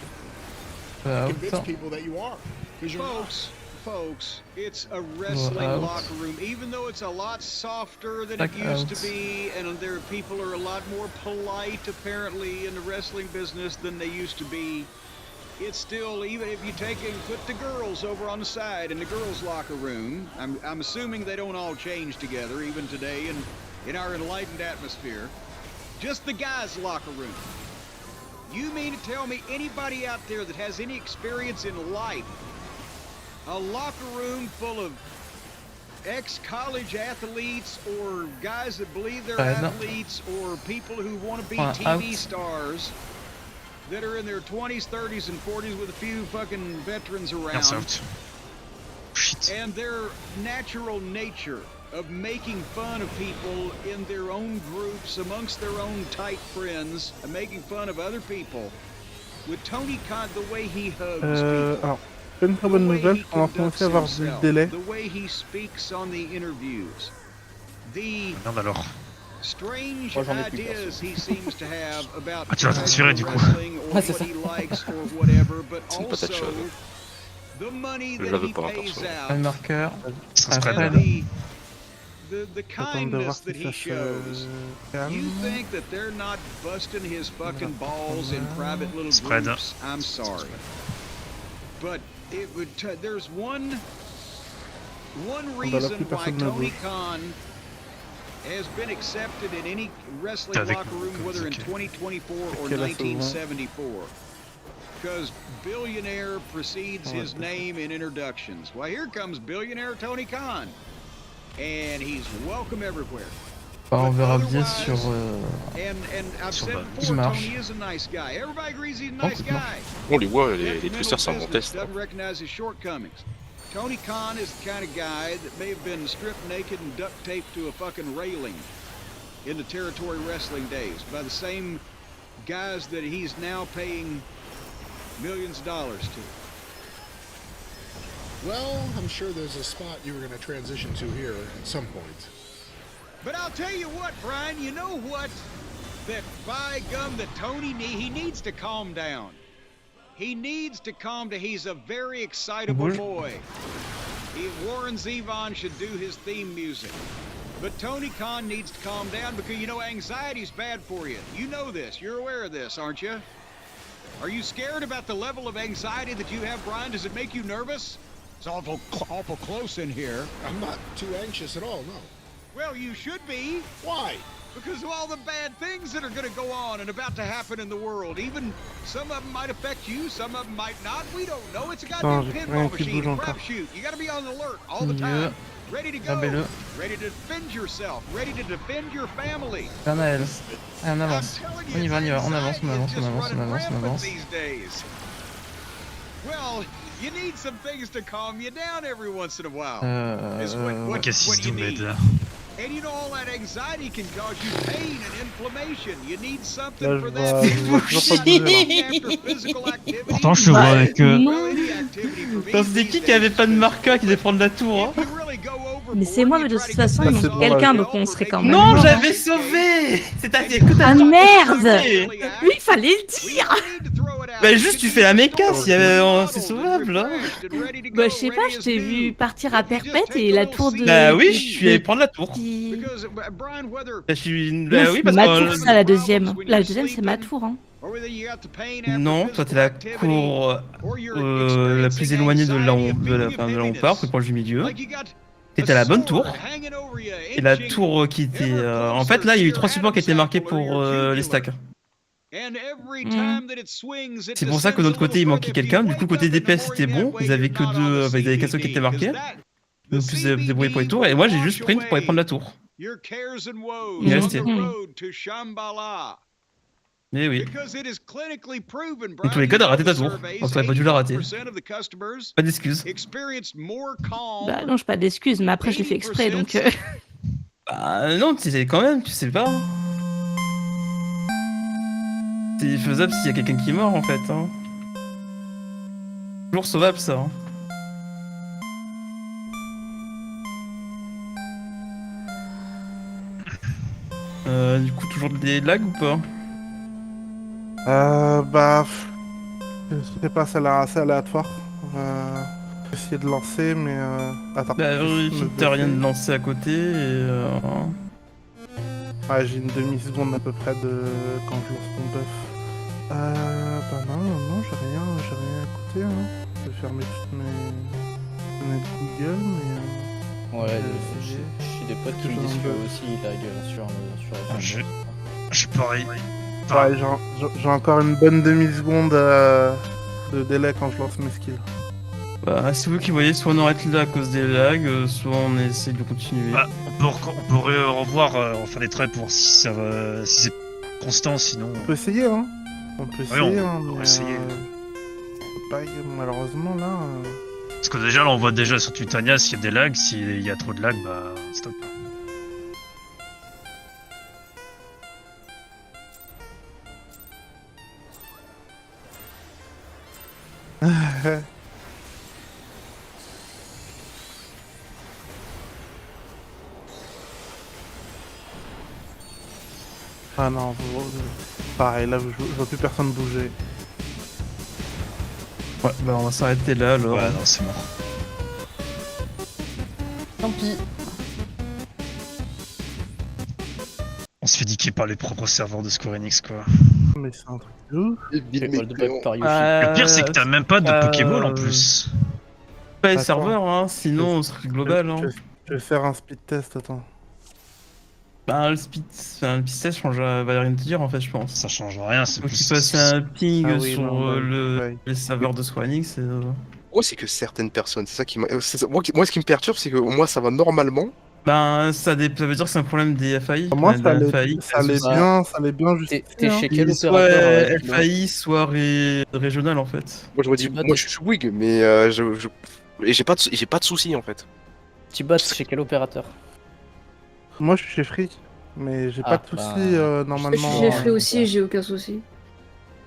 to convince people that you are, because you're not. Folks, it's a wrestling locker room. Even though it's a lot softer than it used to be, and people are a lot more polite, apparently, in the wrestling business than they used to be, it's still, even if you take and put the girls over on the side in the girls' locker room, I'm assuming they don't all change together, even today, in our enlightened atmosphere, just the guys' locker room. You mean to tell me anybody out there that has any experience in life, a locker room full of ex-college athletes or guys that believe they're Fred. athletes or people who want to be Point TV out. stars that are in their 20s, 30s, and 40s with a few fucking veterans Merci, around. out. Shit. And their natural nature of making fun of people in their own groups, amongst their own tight friends, and making fun of other people. With Tony Khan, the way he hugs people, Alors, c'est une très bonne nouvelle, on va commencer à avoir du délai. the way he speaks on the interviews, the Merde alors. strange Moi, j'en ai plus, ideas he seems to have about Ah, tu vas transférer, du coup. wrestling or Ouais, c'est what ça. he likes or whatever, but C'est une patate also chaude. the money Je that l'avais he pas, pays perso. Un out marqueur. Ça se Ah, prête. Fred. and the J'attends de voir kindness that si he ça shows. se You calme. think that they're not busting his fucking balls in private little Spread. groups? I'm sorry, but it would. There's one là, reason plus why personne ne Tony bouge. Khan has been accepted in any wrestling Avec- locker room, whether in ok. 2024 or Ok, là, c'est bon. 1974. Because billionaire precedes his name in introductions. Well, here comes billionaire Tony Khan. And he's welcome everywhere. Bah, on verra But bien otherwise- sur. And I've Sur said le- before, marche. Tony is a nice guy. Everybody agrees he's a Oh, nice ça marche. guy. On les voit, les Detrimental twisters, c'est un bon business, test. doesn't recognize his shortcomings. Tony Khan is the kind of guy that may have been stripped naked and duct taped to a fucking railing in the territory wrestling days by the same guys that he's now paying millions of dollars to. Well, I'm sure there's a spot you were going to transition to here at some point. But I'll tell you what, Brian, you know what? That by gum that Tony he needs to calm down. He needs to calm down. He's a very excitable Bouge. boy. Warren Zevon should do his theme music. But Tony Khan needs to calm down because, you know, anxiety's bad for you. You know this. You're aware of this, aren't you? Are you scared about the level of anxiety that you have, Brian? Does it make you nervous? It's awful close in here. I'm not too anxious at all, no. Well, you should be. Why? Because of all the bad things that are going to go on and about to happen in the world. Even some of them might affect you, some of them might not. We don't know. It's a goddamn j'ai rien pinball qui machine, bouge a encore. crapshoot. You got to be on alert all the Milieu. time. Ready to go. Rabez-le. Ready to defend yourself. Ready to defend your family. Naël. Allez, on I'm avance. telling you, On y va, on y va. On avance, on anxiety avance, is on just avance, on running avance, on rampant avance. these days. Well, you need some things to calm you down every once in a while. Is what Qu'est-ce qu'il se you doumède need. là? And you know, all that anxiety can cause you pain and inflammation. You need something Là, for je that. vois toujours pas bouger, là. After physical activity, Pourtant, je te vois avec. non. well, any activity for me Attends, c'était qui these qui avait days pas de is marqueur qui devait prendre la tour, hein? if you really go overboard, Mais c'est moi, mais de you toute try to façon, cut il c'est manque bon, quelqu'un, là, donc on serait quand même. Non, mort, hein. j'avais sauvé! C'était que t'as Ah pas merde! sauvé. Oui, il fallait le dire! Bah, juste, tu fais la méca, s'il y avait- c'est sauvable, hein. Bah, je sais pas, je t'ai vu partir à perpète et la tour de. Bah oui, de- je suis allé prendre la tour. qui- Bah, je suis... Non, Bah oui, c'est parce ma que... tour, ça, la deuxième. La deuxième, c'est ma tour, hein. Non, toi t'es la cour la plus éloignée de là où on part, plus proche du milieu. T'étais à la bonne tour. Et la tour qui était... En fait, là, il y a eu 3 supports qui étaient marqués pour les stacks. C'est pour ça que de l'autre côté, il manquait quelqu'un. Du coup, côté DPS, c'était bon. Ils avaient que deux... Ils avaient qu'un seul qui était marqué. Donc, plus débrouillé pour les tours. Et moi, j'ai juste sprint pour aller prendre la tour. Il est resté. Mais oui. Dans tous les cas, t'as raté ta tour. Donc t'aurais pas dû la rater. Pas d'excuses. Bah non, j'ai pas d'excuses, mais après je l'ai fait exprès, donc... Bah non, tu sais quand même, tu sais pas. C'est faisable s'il y a quelqu'un qui est mort en fait. Hein. Toujours sauvable ça. Hein. Du coup, toujours des lags ou pas? Bah... Je sais pas, ça a l'air assez aléatoire. Essayer de lancer, mais... Attends. Bah vérifie que t'as rien de lancé à côté et... Ouais, j'ai une demi-seconde à peu près de... quand je lance mon buff. Bah non, j'ai rien écouté, hein. Je vais fermer toutes mes fenêtres Google, mais... Ouais, j'ai des potes qui me disent que aussi il lag sur Je suis pareil. Ouais, j'ai encore une bonne demi-seconde de délai quand je lance mes skills. Bah, c'est vous qui voyez, soit on arrête là à cause des lags, soit on essaie de continuer. Bah, on peut revoir, refaire des traits pour voir si ça va, si c'est constant, sinon. On peut essayer, hein. On peut Oui, essayer, hein, on mais va essayer. pas, malheureusement là. Parce que déjà, là, on voit déjà sur Titania s'il y a des lags. S'il y a trop de lags, bah, stop. Ah non, pareil, là je vois plus personne bouger. Ouais, bah on va s'arrêter là alors. Ouais, non, c'est mort. Tant pis. On se fait niquer par les propres serveurs de Square Enix, quoi. Mais c'est un truc de ouf. Le pire, c'est que t'as même pas de Pokéball en plus. Pas les Attends. serveurs, hein, sinon on serait global. Hein. Je vais faire un speed test, attends. Bah, le speed test change, va rien te dire en fait, je pense. Ça change rien, c'est Faut plus. qu'il fasse un ping Ah oui, sur non, bah, les serveurs de Square Enix. Moi, c'est que certaines personnes, c'est ça qui m'a. Moi, ce qui me perturbe, c'est que moi, ça va normalement. Ben, ça veut dire que c'est un problème des FAI. Moi, ça des allait, FAI, ça allait bien, ça allait bien juste. T'es chez quel soit opérateur Philo FAI, soit régional en fait. Moi, je me dis, Thibaut, moi, je suis Wig, mais et j'ai pas de soucis en fait. Tu bosses chez quel opérateur? Moi, je suis chez Free, mais j'ai pas de soucis Je normalement. suis Free aussi, j'ai aucun souci.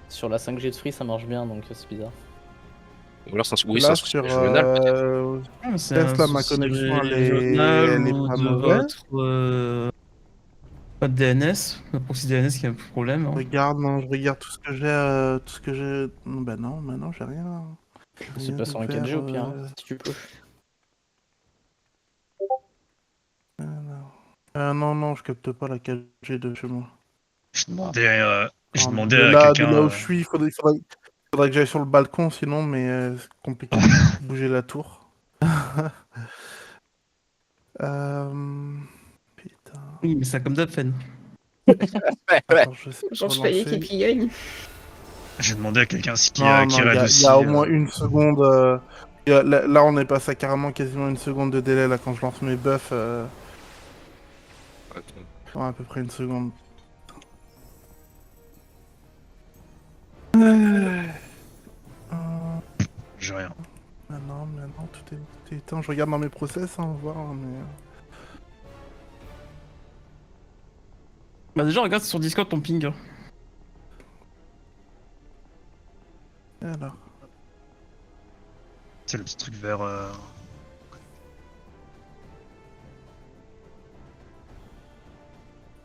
Sur la 5G de Free, ça marche bien, donc c'est bizarre. Ou alors, oui, Là, c'est un souci sur régional, peut-être. C'est test, un là, ma souci connexion, régional elle est ou pas de mauvaise. votre DNS, le proxy DNS qui a un problème. Hein. Je regarde tout ce que j'ai. Bah non, j'ai rien. C'est pas sur un 4G au pire, hein, si tu peux. Non, je capte pas la 4G de chez moi. Je demandais De à là quelqu'un. où je suis, faudrait que j'aille sur le balcon, sinon, mais c'est compliqué de bouger la tour. Putain. Oui, mais c'est comme d'hab, Fen. Attends, je sais Genre, pas je fais l'équipe qui gagne. J'ai demandé à quelqu'un qui Non, raid il aussi. y a au moins une seconde. Là, on est passé à carrément quasiment une seconde de délai là quand je lance mes buffs. Ouais, à peu près une seconde. J'ai rien. Non, tout est éteint. Je regarde dans mes process, hein, voir, mais. Bah déjà, regarde sur Discord ton ping. Alors. C'est le petit truc vert.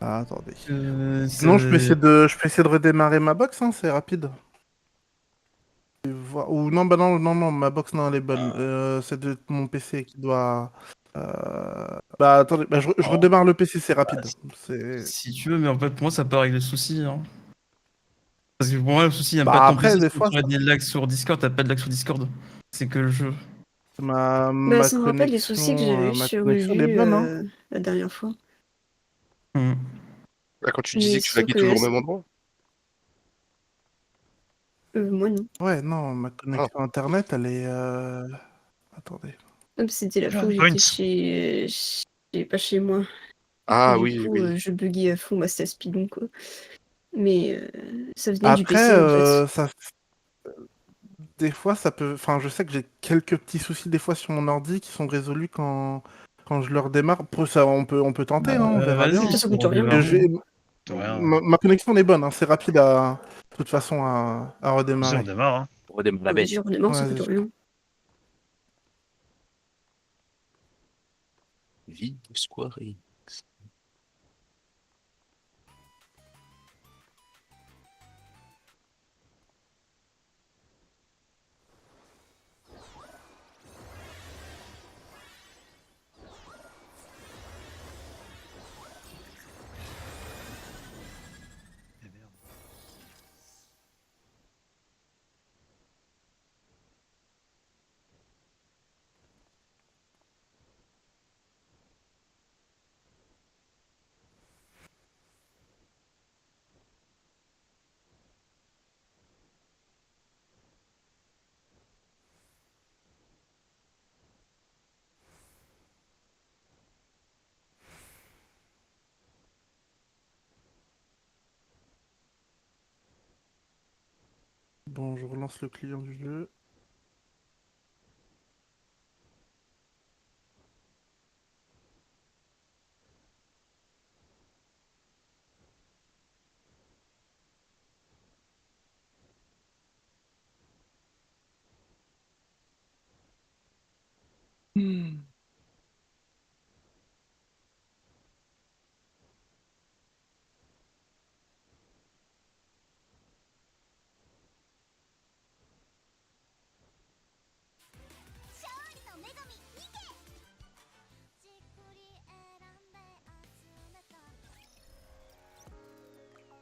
Ah, attendez. Sinon, je peux essayer de redémarrer ma box, hein, c'est rapide. Ou non, bah non, ma box, non, elle est bonne. C'est de mon PC qui doit. Bah attendez, je redémarre le PC, c'est rapide. Si tu veux, mais en fait, pour moi, ça peut régler le souci. Hein. Parce que pour moi, le souci, il n'y a Bah, pas de ton après, PC, des si fois, tu as des lags sur Discord, t'as pas de lag sur Discord. C'est que le jeu. Bah, Ma ça me rappelle les soucis que j'ai eu sur connexion, elle est Uvu bonne, hein. la dernière fois. Là, quand tu Mais disais que tu sauf laguais que toujours au même endroit. moi non. Ouais, non, ma connexion internet, elle est. Attendez. C'était la fois où Point. j'étais pas chez moi. Ah Du oui, coup, oui. je buguais à fond, bah, c'était speedon quoi. Mais ça venait du Après, PC en fait. des fois, ça peut. Enfin, je sais que j'ai quelques petits soucis des fois sur mon ordi qui sont résolus quand je le redémarre. Pour ça, on peut tenter, hein, on verra bien. Ça, ça coûte rien. Ma connexion elle est bonne, hein, c'est rapide de toute façon à redémarrer. On démarre. Hein. On redémarre la bête. Vas-y, redémarre, ça coûte rien. Vie de Square Enix. Bon, je relance le client du jeu.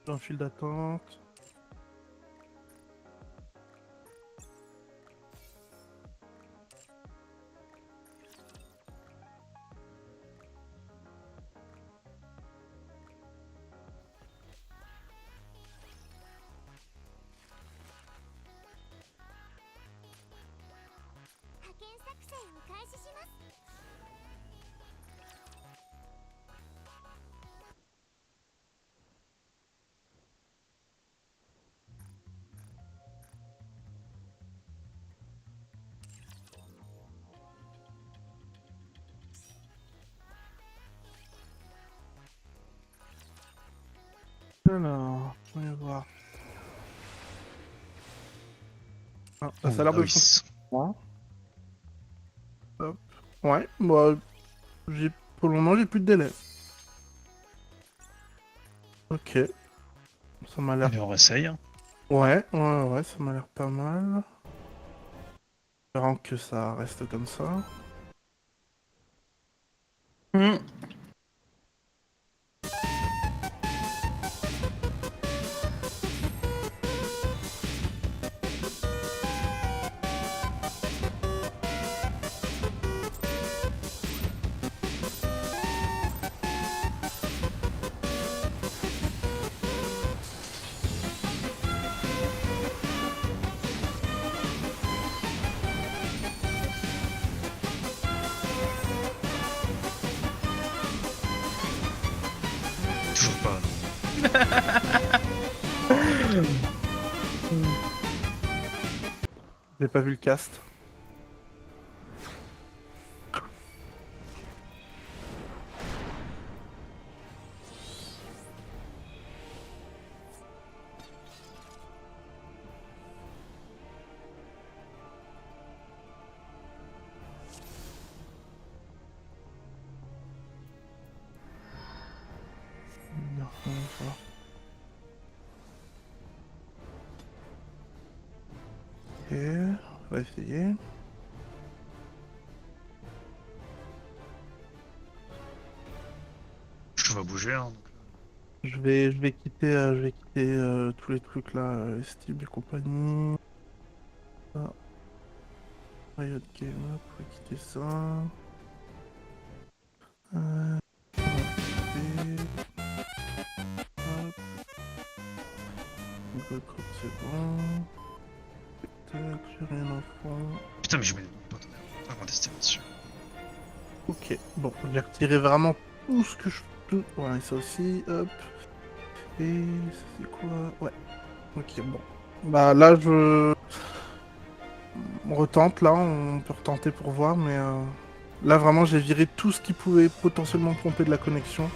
Dans le fil d'attente. Alors, on va voir. Ah, ça a l'air de fonctionner. Hop. Ouais, bah, pour le moment, j'ai plus de délai. Ok. Ça m'a l'air... Allez, on essaye. Ouais, ça m'a l'air pas mal. Espérant que ça reste comme ça. Toujours pas. J'ai pas vu le cast. Ok, on va essayer. Je vais bouger. Hein, donc. Je vais quitter tous les trucs là, Steam et compagnie. Ah. Riot Game, là, pour quitter ça. On va quitter. Hop. Google Chrome, c'est bon. Tac, j'ai rien en fond. Putain, mais je mets des potes. On va tester là-dessus. Ok, bon, j'ai retiré vraiment tout ce que je peux. Ouais, ça aussi, hop. Et ça c'est quoi? Ouais. Ok, bon. Bah là, on retente, là, on peut retenter pour voir, mais là vraiment j'ai viré tout ce qui pouvait potentiellement pomper de la connexion.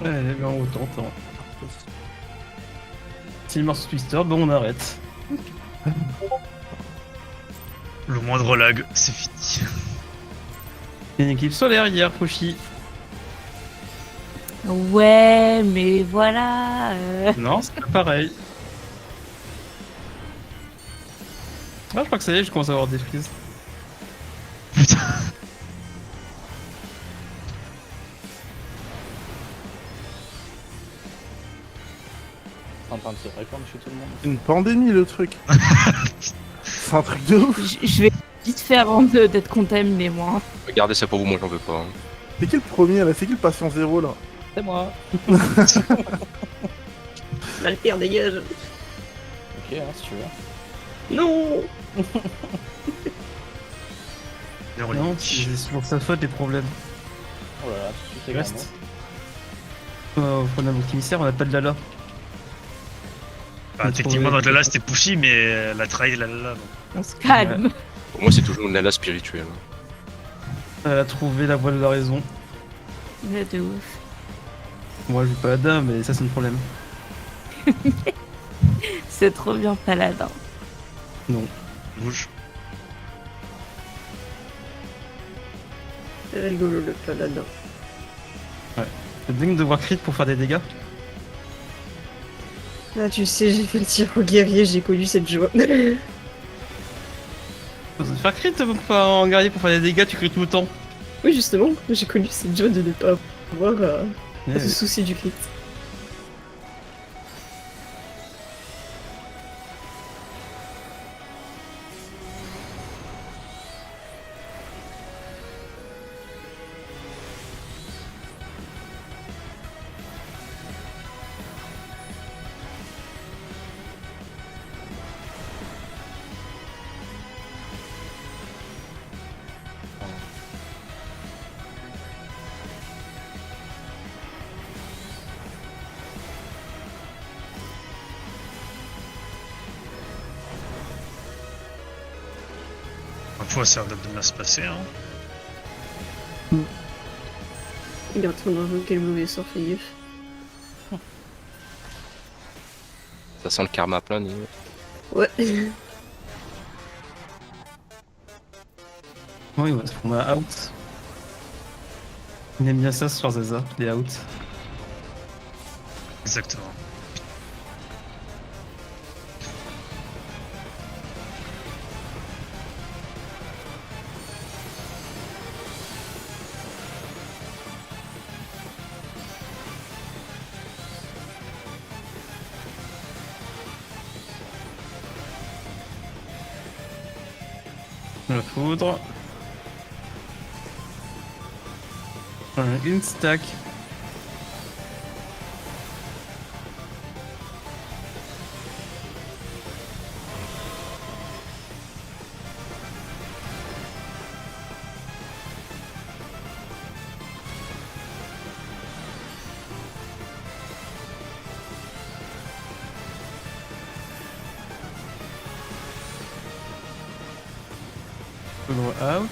Ouais, mais on retente. S'il marche Twister, bon on arrête. Le moindre lag, c'est fini. Une équipe solaire hier, Fouchi. Ouais, mais voilà. Non, c'est pas pareil. Ah, je crois que ça y est, je commence à avoir des frises. Putain. C'est en train de se répandre chez tout le monde. Une pandémie le truc. C'est un truc de ouf. Je vais vite faire avant d'être contaminé, moi. Regardez ça pour vous, moi j'en veux pas. Hein. C'est qui le premier là? C'est qui le patient zéro là? C'est moi. Valkyr, dégage. Ok, hein, si tu veux. Non. Non, c'est pour sa faute les problèmes. Oh là là, tout de suite, c'est Reste. On a beaucoup émissaire, on a pas de Lala. Bah, techniquement, notre Lala c'était pushy, mais elle a trahi la Lala. Donc. On se calme. Pour moi, c'est toujours une Lala spirituelle. Elle a trouvé la voie de la raison. Mais de ouf. Moi, je joue pas Ada, mais ça, c'est un problème. C'est trop bien paladin. Non. Rouge. C'est rigolo le paladin. C'est dingue de voir crit pour faire des dégâts. Ah, tu sais, j'ai fait le tir au guerrier, j'ai connu cette joie. Faire crit en guerrier pour faire des dégâts, tu cries tout le temps. Oui, justement, j'ai connu cette joie de ne pas avoir à se soucier du crit. Parfois, ça a l'air de bien se passer. Hein. Il est en train d'invoquer le mauvais sort, fais gaffe. Ça sent le karma plein nez. Ouais. Oui, parce qu'on a out. Il aime bien ça ce soir, Zaza, les out. Exactement. La foudre. Une stack. Foudre out.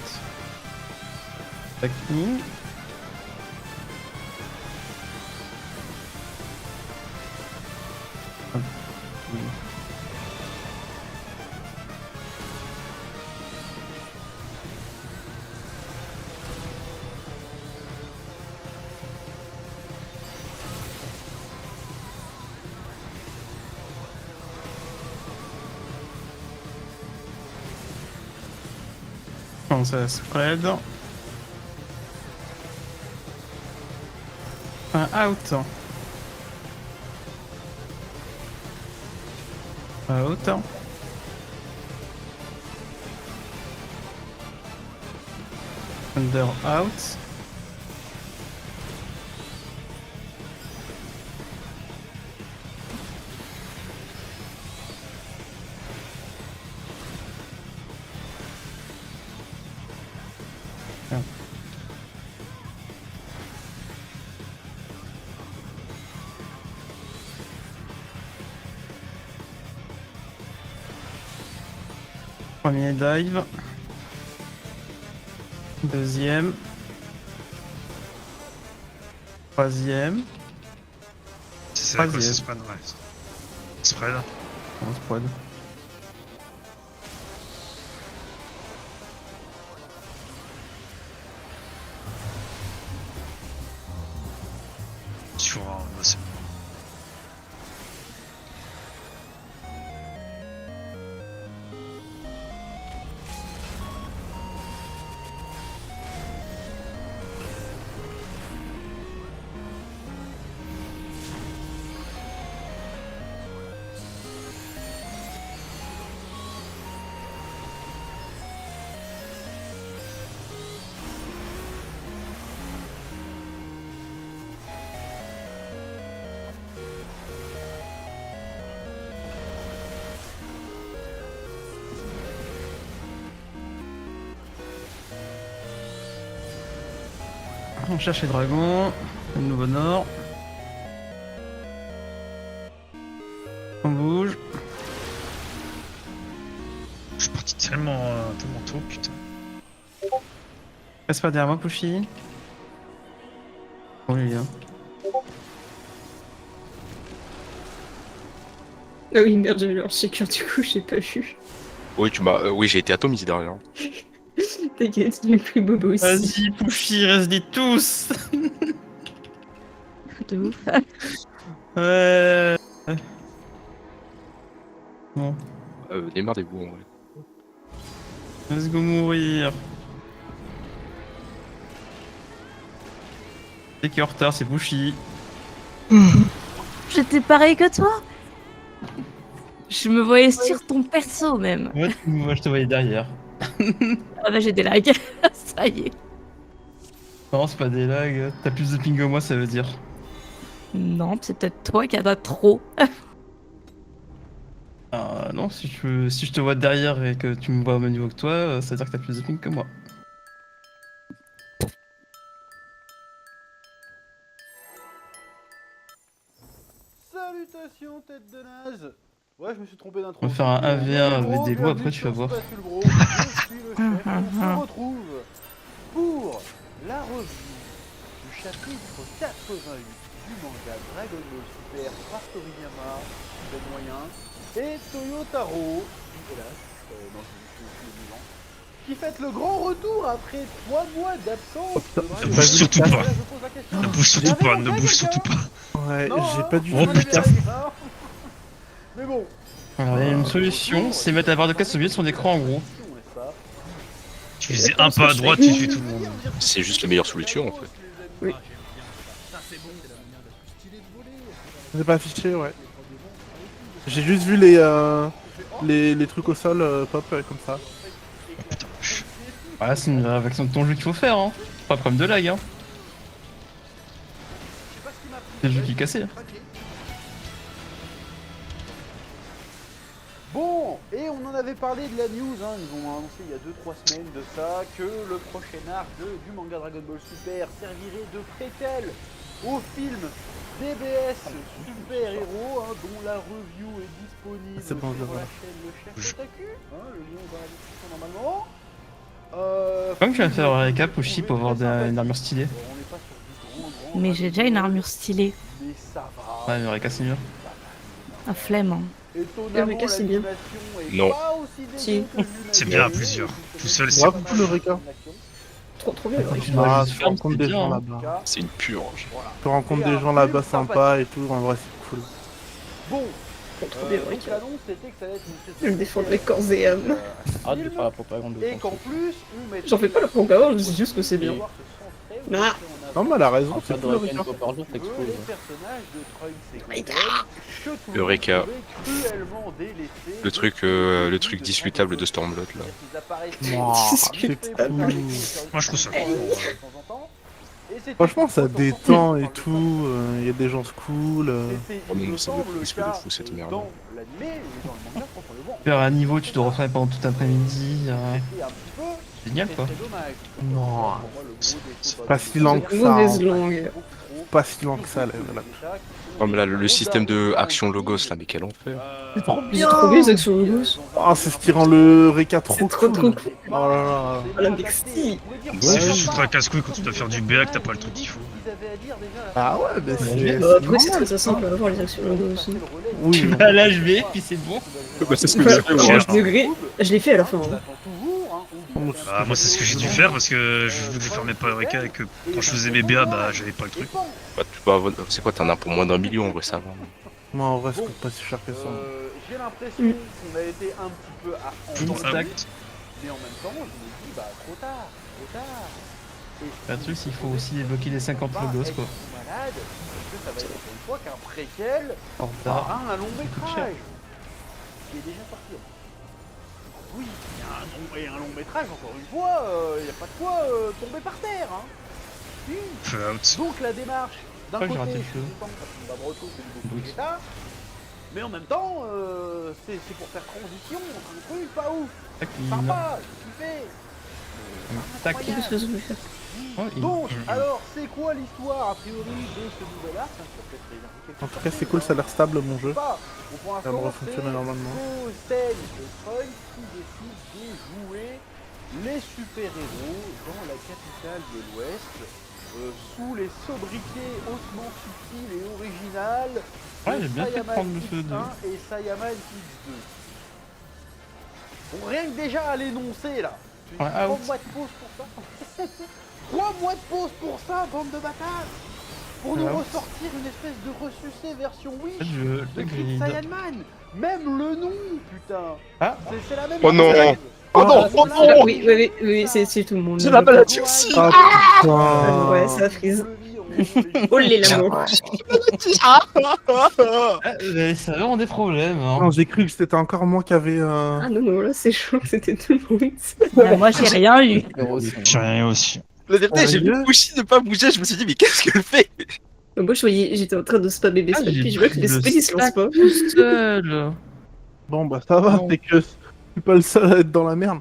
Stack in. Bon, ça spread. Un out. Out. Under out. Premier dive. Deuxième. Troisième. C'est quoi ce spread? Ouais. Spread. On spread. Tu vois, c'est On cherche les dragons, le nouveau nord. On bouge. Je suis parti tellement tôt, putain. Passe pas derrière moi, Pushy. Bon, il est là. Ah oui, merde, j'avais leur sécure, du coup, j'ai pas vu. Oui, oui, j'ai été atomisé derrière. T'inquiète, j'ai pris Bobo aussi. Vas-y, Pushy, reste-les tous. De ouf. Ouais. Bon, Démerdez-vous en vrai. let's go mourir. C'est qui est en retard, c'est Pushy. J'étais pareil que toi. Je me voyais sur ton perso même. Moi, je te voyais derrière. Ah bah j'ai des lags. Ça y est. Non, c'est pas des lags. T'as plus de ping que moi, ça veut dire. Non, c'est peut-être toi qui en as trop. Ah non, si je te vois derrière et que tu me vois au même niveau que toi, ça veut dire que t'as plus de ping que moi. Salutations, tête de naze. Ouais, je me suis trompé d'intro. On va faire un 1v1 avec des loups, après tu vas voir. Je suis le chef. On se retrouve pour la revue du chapitre 88 du manga Dragon Ball Super par Toriyama, Ben Moyen, et Toyotaro, hélas, dans le vivant, qui fête le grand retour après 3 mois d'absence. Ne bouge surtout pas. Ne bouge surtout pas, ne bouge surtout pas. Ouais, j'ai pas du Oh tout. putain. Mais bon. Alors, il y a une solution, c'est mettre la barre de casse au milieu de son écran en gros. Tu faisais un pas à droite, tu tues tout le monde. C'est juste la meilleure solution en fait. Oui. J'ai pas affiché, ouais. J'ai juste vu les trucs au sol pop comme ça. Voilà, c'est une réaction de ton jeu qu'il faut faire, hein. Pas de problème de lag, hein. C'est le jeu qui est cassé. Hein. Bon, et on en avait parlé de la news, hein, ils ont annoncé il y a 2-3 semaines de ça, que le prochain arc du manga Dragon Ball Super servirait de préquel au film DBS Super Héros, hein, dont la review est disponible C'est bon, sur la chaîne Le Chef Otaku, hein, le lien est dans la description normalement. Comme tu vas faire un récap aussi pour avoir une armure stylée. On n'est pas sur du grand, Mais j'ai déjà une armure stylée. mais ça va. Ouais, mais Reka c'est mieux. Un flemme. Hein. Étonnamment, Eureka, c'est bien. l'animation est Non. pas aussi dégueu Si. que je C'est l'imaginais. bien à plusieurs. Tout seul, c'est Ouais, coucou le Reka. Trop bien. Tu Ah, dois tu juste faire, rencontres c'est des bien, gens hein. là-bas. C'est une purge. Tu rencontres des gens là-bas sympas et tout, en vrai c'est cool. Bon, Trop bien, donc Eureka. l'annonce c'était que ça allait être une Je me défendrai corps et âme. Arrête de faire la propagande de et ton qu'en truc. plus, on met J'en fais pas la propagande, je dis juste que c'est bien. Ah. Non, mais elle a raison, En c'est fait, de cool le Reka, une Reka. fois par jour, les t'exploses. personnages de Trunks et Goten, que tout le monde Eureka. trouvait cruellement délaissés. Le truc discutable de Stormblood là. Ils apparaissaient Mouah, c'est discutable. cool. Moi, je trouve ça cool. Franchement, ça détend et tout, il y a des gens cool. Oh non, ça me fout cette merde. Dans l'animé, mais dans le manga, je pense qu'on le voit. Faire un niveau, tu te refais pendant tout l'après-midi. C'est un petit peu, Génial quoi. c'est dommage. Non, Pour moi, le gros défaut pas si lent que ça. Mauvaise Hein. langue. Pas si lent que ça, là. Non mais là, le système de action logos là, mais quel enfer. C'est trop bien les actions logos. Ah, c'est ce qui rend le Reka trop C'est trop cool. cool. Oh là là. Ah, la Bexty. C'est juste foutre un casse-couille quand tu dois faire du BA que t'as pas le truc qu'il faut. Ah ouais, bah c'est Bah, après, c'est très simple à avoir les actions logos aussi. Oui, Tu bon. vas à l'HV, puis c'est bon. Bah, c'est ce que Enfin, j'ai fait moi. au degré, je l'ai fait à la fin. Hein. Bah, moi, c'est ce que j'ai dû faire parce que je voulais faire mes pas Eureka et que quand je faisais mes BA, bah, j'avais pas le truc. Bah, c'est quoi, t'en as pour moins d'1 million en vrai, ça va. Moi en vrai, ça coûte pas si cher que ça. J'ai l'impression qu'on a été un petit peu à fond dans le Ah, truc, mais en même temps, je me dis, bah, trop tard. Et Le truc, c'est qu'il faut aussi débloquer les 50 logos quoi. malade, parce que ça va être encore une fois qu'un préquel En retard. à un long métrage qui est déjà sorti. Oui, il y a un long métrage, encore une fois, il n'y a pas de quoi tomber par terre. Hein. Fallout. Donc la démarche, d'un Pourquoi j'ai côté, raté je le suis feu content parce qu'on va Broto, c'est du nouveau Vegeta, mais en même temps, c'est pour faire transition entre un truc pas ouf. Tac, Sympa, kiffé. tac. Qu'est-ce que ça veut faire? Donc, alors, c'est quoi l'histoire, a priori, de ce nouvel arc? Ça peut être quelque En tout chose cas, c'est cool, ça a l'air stable mon jeu. pas. Bon, pour Ça va l'instant, fonctionner normalement. c'est Trunk qui décide de jouer les super-héros dans la capitale de l'Ouest, sous les sobriquets hautement subtiles et originales Ouais, j'ai bien fait de Saiyaman prendre le feu de... X1 et Saiyaman X2. Bon, rien que déjà à l'énoncer là. Tu Ouais, 3 out. mois de pause pour ça. 3 mois de pause pour ça, bande de bâtards. Pour nous Out. ressortir une espèce de ressucé version Wish Je veux de le Kid grid. Saiyaman. Même le nom, putain. Ah. C'est la même Oh non. chose. Oh non, oh Ah, non. oui, c'est tout le monde. C'est la maladie aussi. Ah putain. Ouais, ça frise. Oh les l'amour. Les saveurs ont des problèmes. Hein. Non, j'ai cru que c'était encore moi qui avait... Ah non, là c'est chaud, c'était tout le monde. Moi, j'ai rien eu. J'ai rien aussi. La vérité, j'ai vu Pushy ne pas bouger, je me suis dit, mais qu'est-ce qu'elle fait? Moi je voyais, j'étais en train de spammer mes spells, puis je vois que les spells ils se lancent pas. Tout seul. Bon bah ça va, c'est que je suis pas le seul à être dans la merde.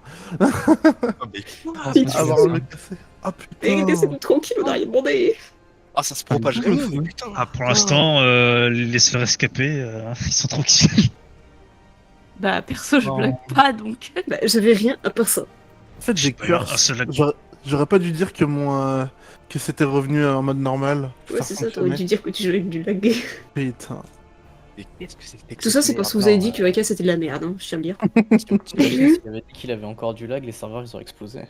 Avoir le cassé. Ah Et putain. laissez-nous tranquille, on a rien demandé. Ah, ça se propage vraiment, putain. Ah, pour l'instant, les sphères escapées, ils sont tranquilles. Bah, perso, je blague pas, donc... Bah, j'avais rien à part ça. En fait j'ai pas eu un cœur. seul lag. J'aurais pas dû dire que mon... que c'était revenu en mode normal. Ouais, c'est ça, t'aurais dû dire que tu jouais avec du lag. Putain. Mais qu'est-ce que c'était que Tout ça, c'est parce que vous avez dit que AK c'était de la merde, hein, je tiens à le dire. S'il avait dit qu'il avait encore du lag, les serveurs ils auraient explosé.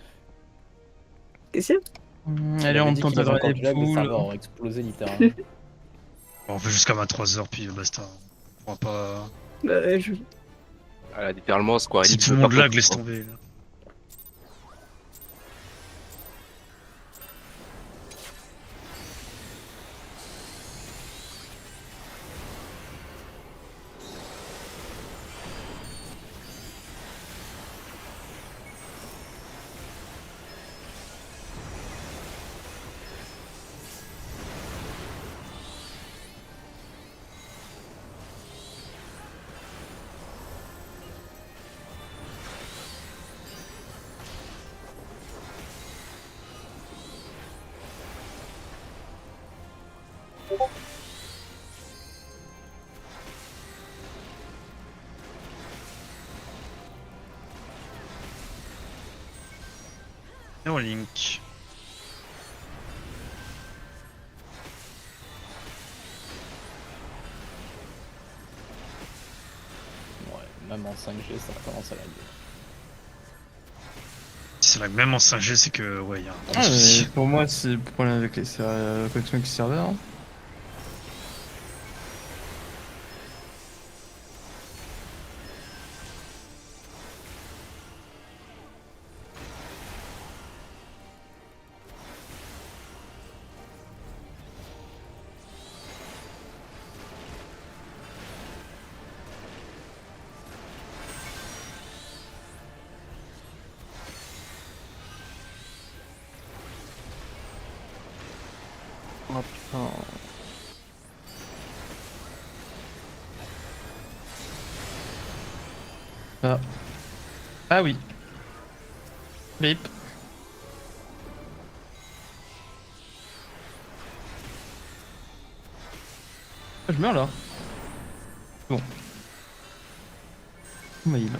Qu'est-ce que c'est? Allez, on dit tente qu'il avait de encore du lag, les poules. serveurs auraient explosé littéralement. On fait jusqu'à 23h, puis basta. On pourra pas. Bah, je... Ah, littéralement, Square Si Enix tout le veut monde pas lag, qu'on- laisse tomber. Là. Et Link. Ouais, même en 5G ça commence à laguer. Si c'est lag même en 5G, c'est que, ouais, y a un gros Ah, souci. mais pour moi, c'est le problème avec les connexions avec les serveurs. Hein. Oh putain. Ah. Ah oui. Bip. Ah, je meurs là. Bon. Bah, il...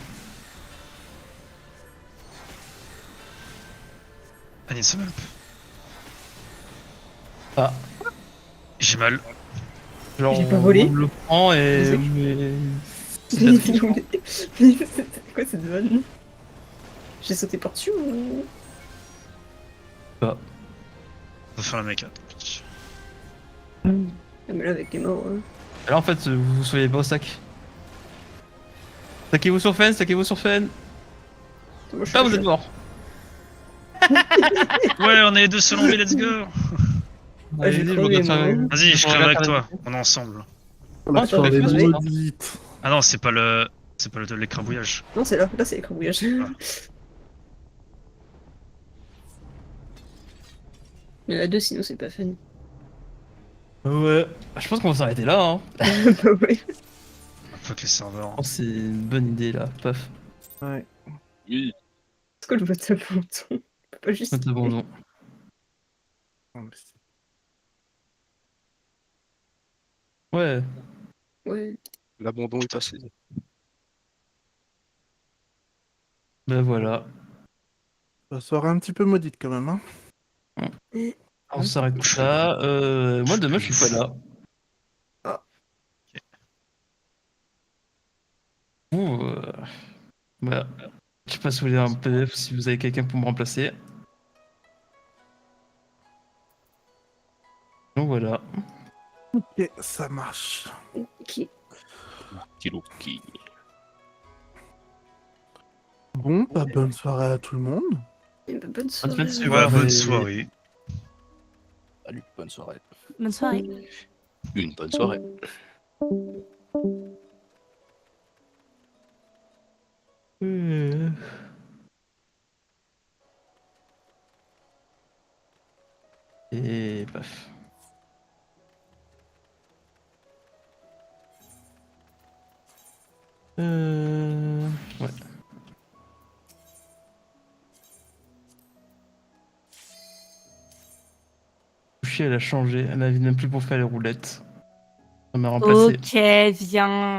Allez, ça up. Ah. J'ai mal. Genre, J'ai pas volé. on le prend et... C'était quoi cette vanne? J'ai sauté par-dessus ou... Pas. On va faire la méca. Ah, mais là, avec les morts... Alors en fait, vous soyez pas au sac. Stackez-vous sur Fen, stackez-vous sur Fen. Ah, vous êtes mort. Ouais, on est deux seuls en vie, let's go. Ah, j'ai Allez-y, je crevé, regarde faire- moi. Vas-y, je Je crève avec regarde toi. faire- On est ensemble. La Ah, soirée tu vas faire maudite. Ah non, c'est pas le. C'est pas l'écrabouillage. Non, c'est là, c'est l'écrabouillage. Il y en a deux, sinon c'est pas fun. Ouais. Je pense qu'on va s'arrêter là. Hein. Bah ouais. Fuck les serveurs. Oh, c'est une bonne idée là, paf. Ouais. Oui. C'est quoi le vote abandon? On peut pas juste... Vote abandon. Ouais. Ouais. L'abandon est passé. Ben voilà. Soirée un petit peu maudite quand même, hein. On s'arrête là. Moi demain je suis pas là. Ah. Vous, voilà. Je sais pas si vous voulez un PDF, si vous avez quelqu'un pour me remplacer. Donc voilà. Ok, ça marche. Ok. Kiloki. Bon, bah, bonne soirée à tout le monde. Eh ben, bonne Bonne soirée. soirée. Bonne soirée. Salut, bonne soirée. Bonne soirée. Une bonne soirée. Et paf. Ouais. Sushi, elle a changé. Elle n'avait même plus pour faire les roulettes. Ça m'a remplacé. Ok, viens.